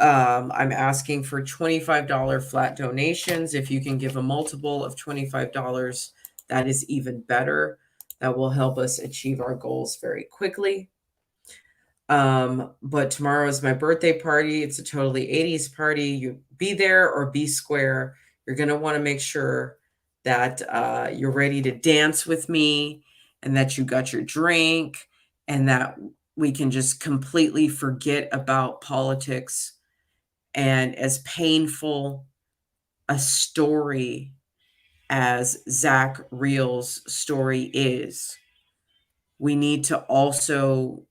I'm asking for $25 flat donations. If you can give a multiple of $25, that is even better. That will help us achieve our goals very quickly. But tomorrow is my birthday party. It's a totally 80s party. You be there or be square. You're going to want to make sure that you're ready to dance with me and that you got your drink and that we can just completely forget about politics. And as painful a story as Zach Reel's story is, we need to also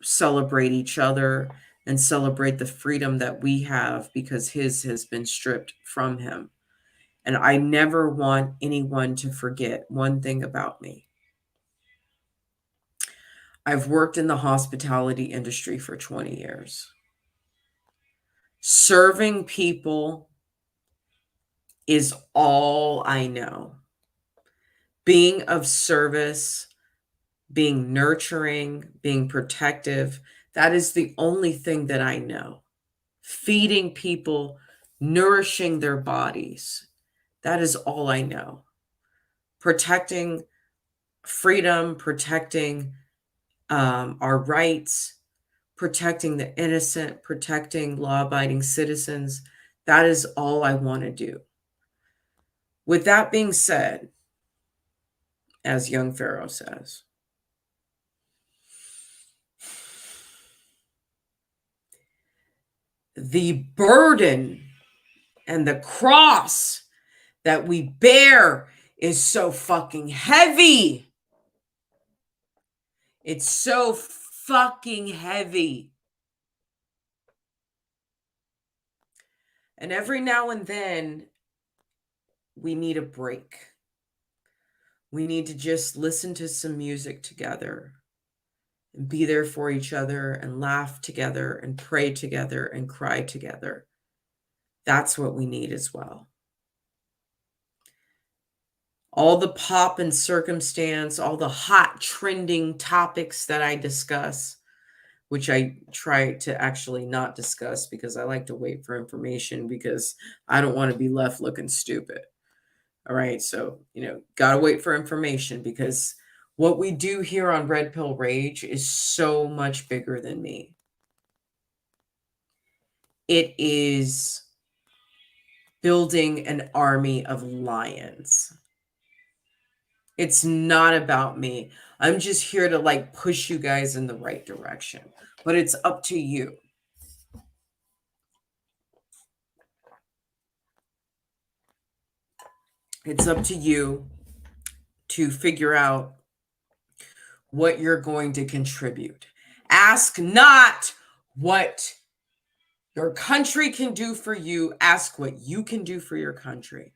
celebrate each other and celebrate the freedom that we have because his has been stripped from him. And I never want anyone to forget one thing about me. I've worked in the hospitality industry for 20 years. Serving people is all I know. Being of service, being nurturing, being protective, that is the only thing that I know. Feeding people, nourishing their bodies, that is all I know. Protecting freedom, protecting our rights, protecting the innocent, protecting law-abiding citizens, that is all I want to do. With that being said, as young Pharaoh says, the burden and the cross that we bear is so fucking heavy. It's so fucking heavy. And every now and then, we need a break. We need to just listen to some music together and be there for each other and laugh together and pray together and cry together. That's what we need as well. All the pop and circumstance, all the hot trending topics that I discuss, which I try to actually not discuss because I like to wait for information because I don't want to be left looking stupid. All right. So, got to wait for information because what we do here on Red Pill Rage is so much bigger than me. It is building an army of lions. It's not about me. I'm just here to push you guys in the right direction, but it's up to you. It's up to you to figure out what you're going to contribute. Ask not what your country can do for you. Ask what you can do for your country.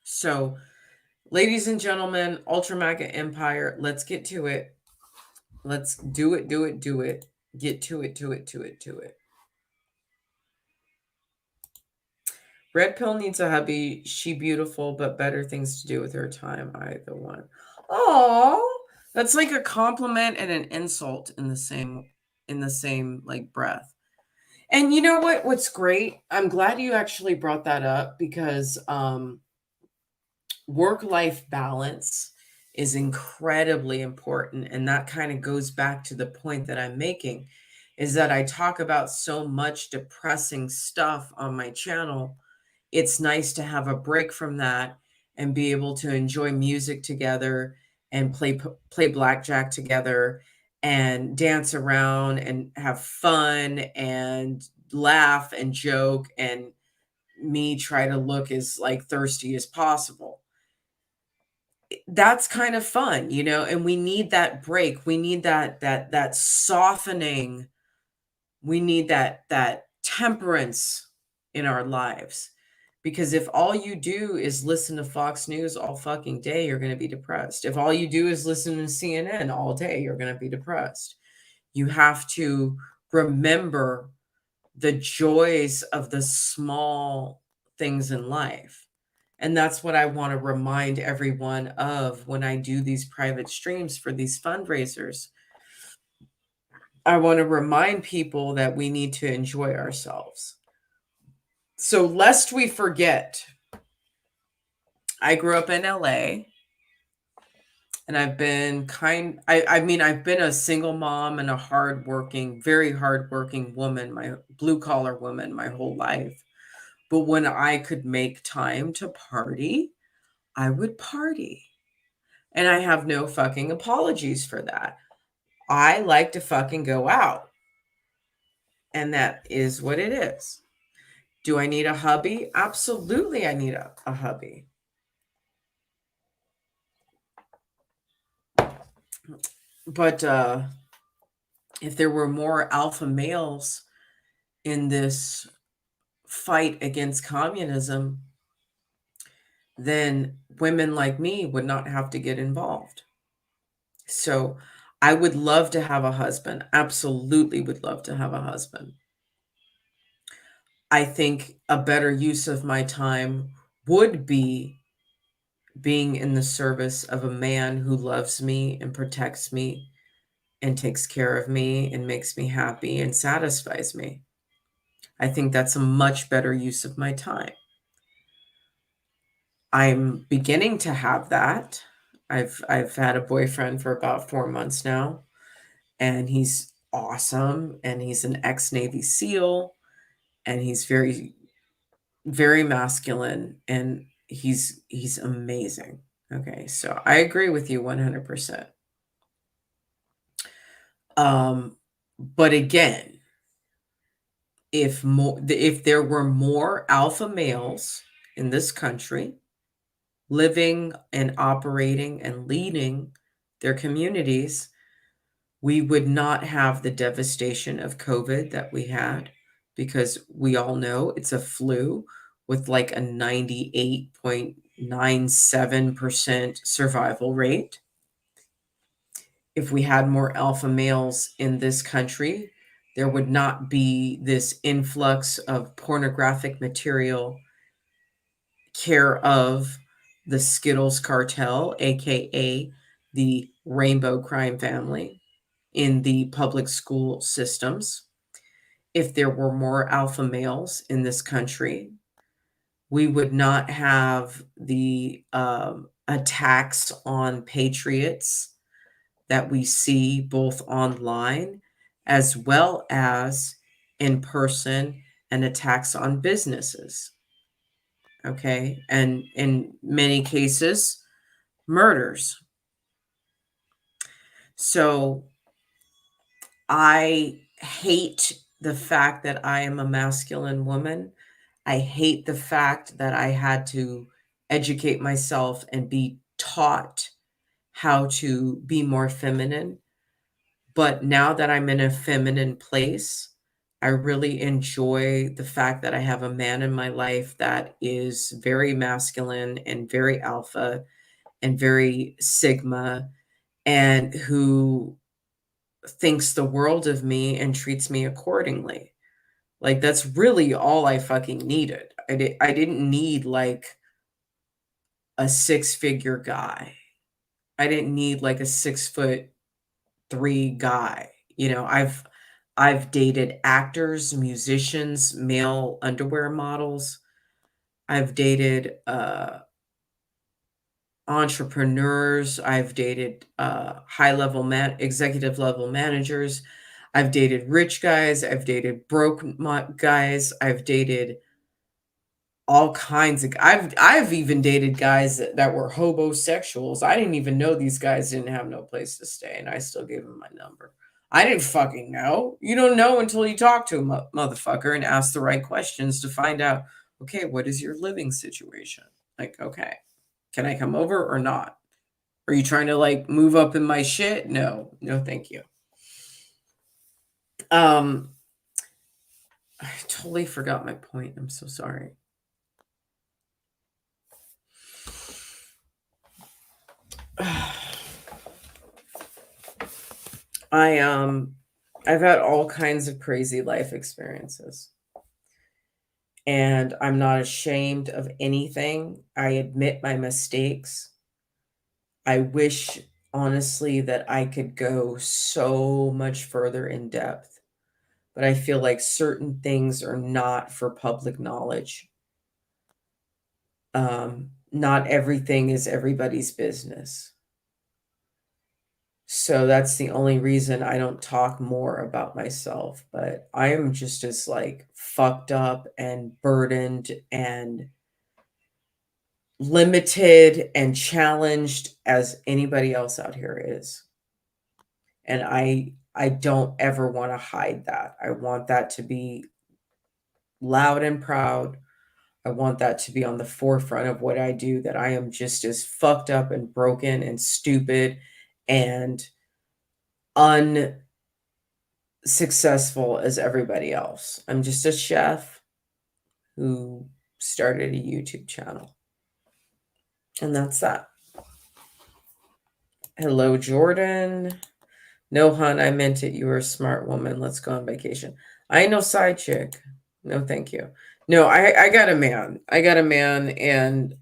So, ladies and gentlemen, Ultra Maga Empire, let's get to it. Let's do it. Get to it. Red Pill needs a hubby. She beautiful, but better things to do with her time. Either one. Oh, that's like a compliment and an insult in the same breath. And you know what? What's great? I'm glad you actually brought that up because work-life balance is incredibly important. And that kind of goes back to the point that I'm making is that I talk about so much depressing stuff on my channel. It's nice to have a break from that and be able to enjoy music together and play blackjack together and dance around and have fun and laugh and joke and me try to look as thirsty as possible. That's kind of fun, and we need that break. We need that softening. We need that temperance in our lives. Because if all you do is listen to Fox News all fucking day, you're going to be depressed. If all you do is listen to CNN all day, you're going to be depressed. You have to remember the joys of the small things in life. And that's what I want to remind everyone of when I do these private streams for these fundraisers. I want to remind people that we need to enjoy ourselves. So lest we forget, I grew up in LA and I've been I've been a single mom and a very hardworking woman, my blue collar woman my whole life. But when I could make time to party, I would party. And I have no fucking apologies for that. I like to fucking go out. And that is what it is. Do I need a hubby? Absolutely, I need a hubby. But if there were more alpha males in this fight against communism, then women like me would not have to get involved. So I would love to have a husband. Absolutely would love to have a husband. I think a better use of my time would be being in the service of a man who loves me and protects me and takes care of me and makes me happy and satisfies me. I think that's a much better use of my time. I'm beginning to have that. I've had a boyfriend for about 4 months now, and he's awesome, and he's an ex-Navy SEAL, and he's very, very masculine, and he's amazing. Okay, so I agree with you 100%. But again, if there were more alpha males in this country living and operating and leading their communities, we would not have the devastation of COVID that we had, because we all know it's a flu with like a 98 point 0.97% survival rate. If we had more alpha males in this country, there would not be this influx of pornographic material care of the Skittles cartel, aka the rainbow crime family in the public school systems. If there were more alpha males in this country, we would not have the attacks on patriots that we see both online as well as in person, and attacks on businesses. Okay. And in many cases, murders. So I hate the fact that I am a masculine woman. I hate the fact that I had to educate myself and be taught how to be more feminine. But now that I'm in a feminine place, I really enjoy the fact that I have a man in my life that is very masculine and very alpha and very sigma, and who thinks the world of me and treats me accordingly. Like, that's really all I fucking needed. I didn't need like a 6-figure guy. I didn't need like a 6'3" guy. You know, I've dated actors, musicians, male underwear models. I've dated entrepreneurs. I've dated high-level executive level managers. I've dated rich guys. I've dated broke guys. I've dated all kinds of. I've even dated guys that were hobosexuals. I didn't even know these guys didn't have no place to stay, and I still gave them my number. I didn't fucking know. You don't know until you talk to a motherfucker and ask the right questions to find out, okay, what is your living situation? Like, okay, can I come over or not? Are you trying to like move up in my shit? No, thank you. I totally forgot my point. I'm so sorry. I've had all kinds of crazy life experiences, and I'm not ashamed of anything. I admit my mistakes. I wish honestly that I could go so much further in depth, but I feel like certain things are not for public knowledge. Not everything is everybody's business. So that's the only reason I don't talk more about myself, but I am just as like fucked up and burdened and limited and challenged as anybody else out here is. And I don't ever want to hide that. I want that to be loud and proud. I want that to be on the forefront of what I do, that I am just as fucked up and broken and stupid and unsuccessful as everybody else. I'm just a chef who started a YouTube channel. And that's that. Hello, Jordan. No, hon, I meant it. You were a smart woman. Let's go on vacation. I ain't no side chick. No, thank you. No, I got a man. I got a man, and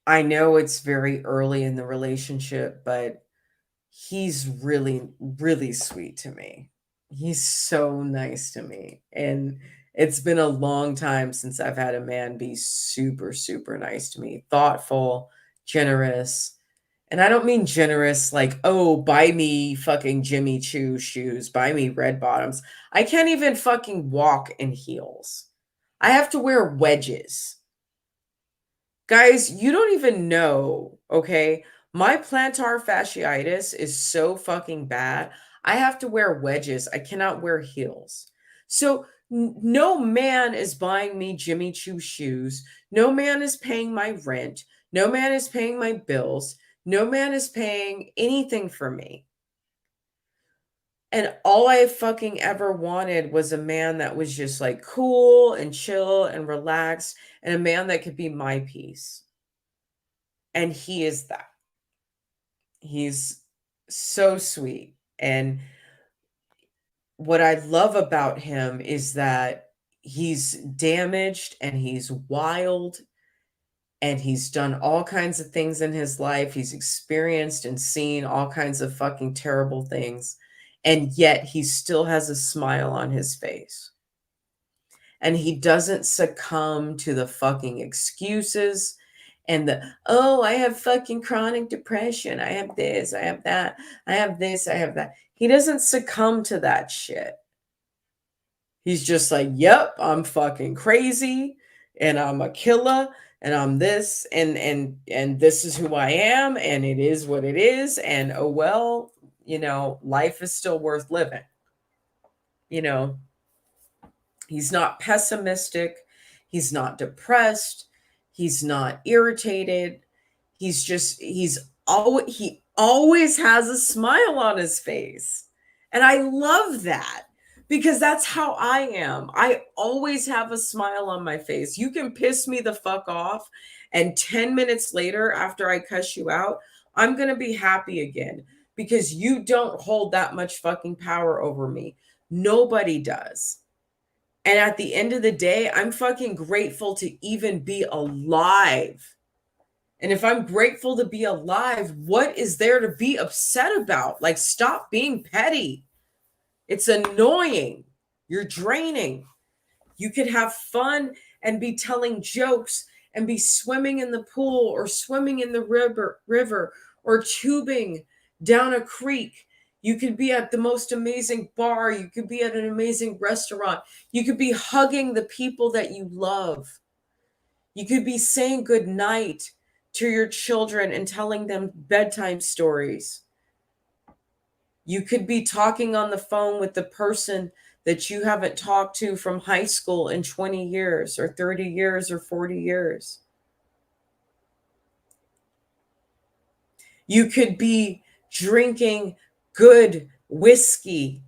I know it's very early in the relationship, but he's really, really sweet to me. He's so nice to me. And it's been a long time since I've had a man be super, super nice to me. Thoughtful, generous. And I don't mean generous like, oh, buy me fucking Jimmy Choo shoes, buy me red bottoms. I can't even fucking walk in heels. I have to wear wedges. Guys, you don't even know, okay? My plantar fasciitis is so fucking bad. I have to wear wedges. I cannot wear heels. So no man is buying me Jimmy Choo shoes. No man is paying my rent. No man is paying my bills. No man is paying anything for me. And all I fucking ever wanted was a man that was just like cool and chill and relaxed, and a man that could be my peace. And he is that. He's so sweet. And what I love about him is that he's damaged and he's wild and he's done all kinds of things in his life. He's experienced and seen all kinds of fucking terrible things. And yet he still has a smile on his face. And he doesn't succumb to the fucking excuses and the, oh, I have fucking chronic depression. I have this, I have that. I have this, I have that. He doesn't succumb to that shit. He's just like, yep, I'm fucking crazy and I'm a killer and I'm this and this is who I am and it is what it is. And oh, well, you know, life is still worth living. You know, he's not pessimistic. He's not depressed. He's not irritated. He always has a smile on his face. And I love that because that's how I am. I always have a smile on my face. You can piss me the fuck off, and 10 minutes later, after I cuss you out, I'm going to be happy again because you don't hold that much fucking power over me. Nobody does. And at the end of the day, I'm fucking grateful to even be alive. And if I'm grateful to be alive, what is there to be upset about? Like, stop being petty. It's annoying. You're draining. You could have fun and be telling jokes and be swimming in the pool or swimming in the river or tubing down a creek. You could be at the most amazing bar. You could be at an amazing restaurant. You could be hugging the people that you love. You could be saying good night to your children and telling them bedtime stories. You could be talking on the phone with the person that you haven't talked to from high school in 20 years or 30 years or 40 years. You could be drinking good whiskey.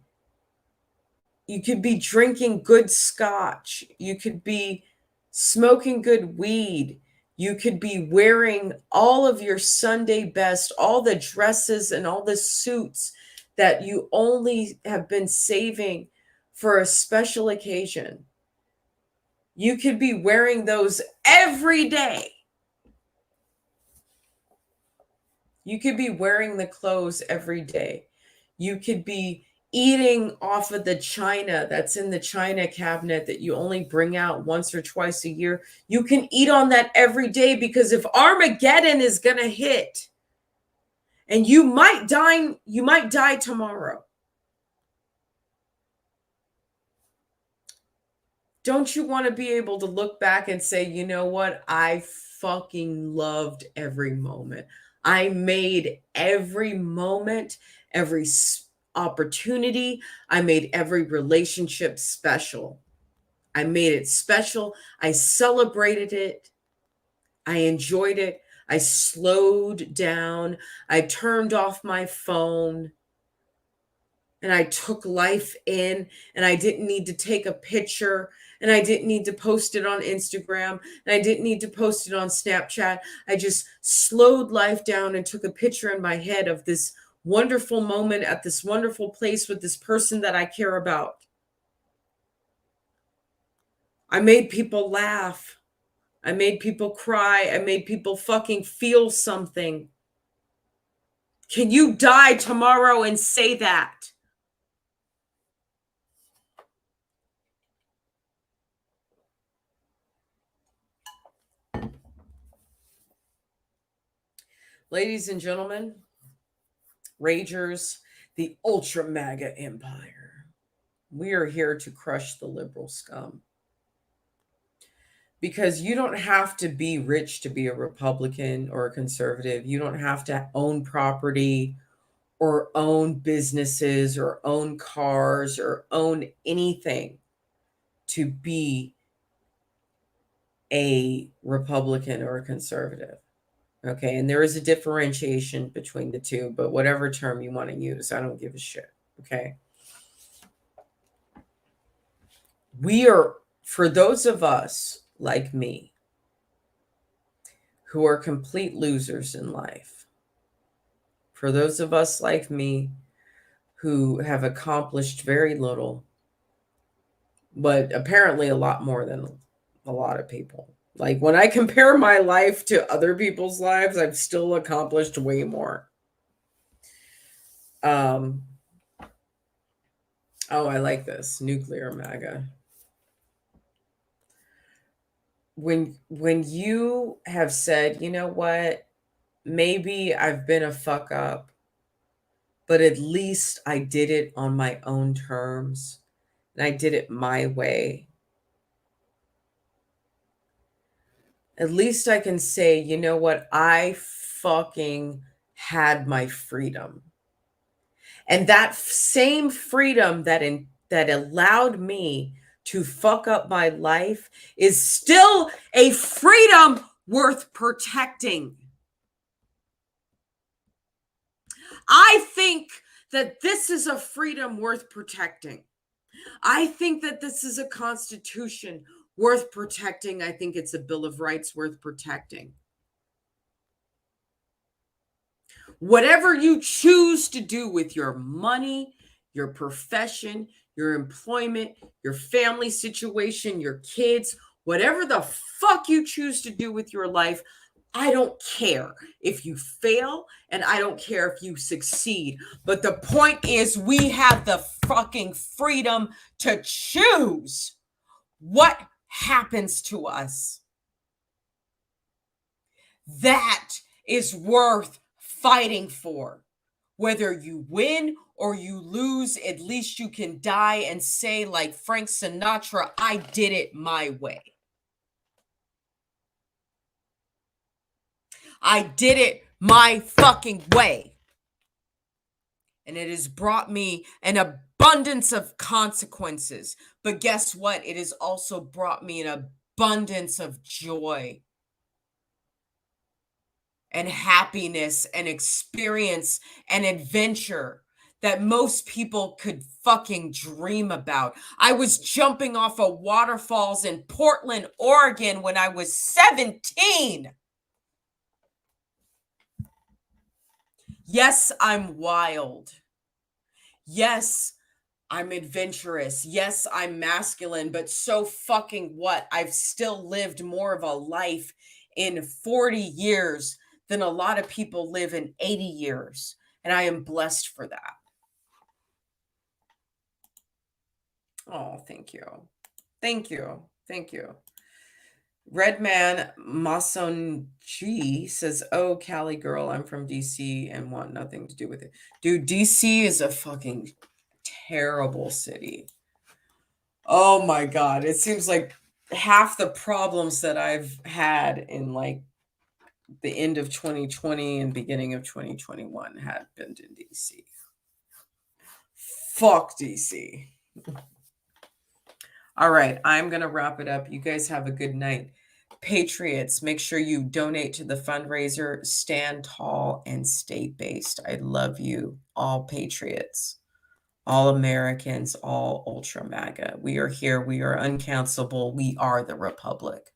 You could be drinking good scotch. You could be smoking good weed. You could be wearing all of your Sunday best, all the dresses and all the suits that you only have been saving for a special occasion. You could be wearing those every day. You could be wearing the clothes every day. You could be eating off of the china that's in the china cabinet that you only bring out once or twice a year. You can eat on that every day because if Armageddon is going to hit and you might die tomorrow. Don't you want to be able to look back and say, you know what? I fucking loved every moment. I made every moment, every opportunity. I made every relationship special. I made it special. I celebrated it. I enjoyed it. I slowed down. I turned off my phone. And I took life in, and I didn't need to take a picture, and I didn't need to post it on Instagram, and I didn't need to post it on Snapchat. I just slowed life down and took a picture in my head of this wonderful moment at this wonderful place with this person that I care about. I made people laugh. I made people cry. I made people fucking feel something. Can you die tomorrow and say that? Ladies and gentlemen, Ragers, the ultra MAGA empire, we are here to crush the liberal scum. Because you don't have to be rich to be a Republican or a conservative. You don't have to own property or own businesses or own cars or own anything to be a Republican or a conservative. Okay, and there is a differentiation between the two, but whatever term you want to use, I don't give a shit. Okay, We are, for those of us like me, who are complete losers in life, for those of us like me who have accomplished very little, but apparently a lot more than a lot of people. Like when I compare my life to other people's lives, I've still accomplished way more. Oh, I like this. Nuclear MAGA. When you have said, you know what, maybe I've been a fuck up, but at least I did it on my own terms and I did it my way. At least I can say, you know what, I fucking had my freedom. And that same freedom that allowed me to fuck up my life is still a freedom worth protecting. I think that this is a freedom worth protecting. I think that this is a constitution worth protecting. I think it's a Bill of Rights worth protecting. Whatever you choose to do with your money, your profession, your employment, your family situation, your kids, whatever the fuck you choose to do with your life, I don't care if you fail and I don't care if you succeed. But the point is, we have the fucking freedom to choose what happens to us. That is worth fighting for. Whether you win or you lose, at least you can die and say, like Frank Sinatra, I did it my way. I did it my fucking way. And it has brought me an abundance of consequences. But guess what? It has also brought me an abundance of joy and happiness and experience and adventure that most people could fucking dream about. I was jumping off of waterfalls in Portland, Oregon when I was 17. Yes, I'm wild. Yes, I'm adventurous. Yes, I'm masculine, but so fucking what? I've still lived more of a life in 40 years than a lot of people live in 80 years. And I am blessed for that. Oh, thank you. Thank you. Thank you. Redman Masonji says, oh, Cali girl, I'm from DC and want nothing to do with it. Dude, DC is a fucking terrible city. Oh my God. It seems like half the problems that I've had in like the end of 2020 and beginning of 2021 happened in DC. Fuck DC. All right, I'm going to wrap it up. You guys have a good night. Patriots, make sure you donate to the fundraiser. Stand tall and state-based. I love you, all patriots, all Americans, all ultra MAGA. We are here. We are uncancelable. We are the Republic.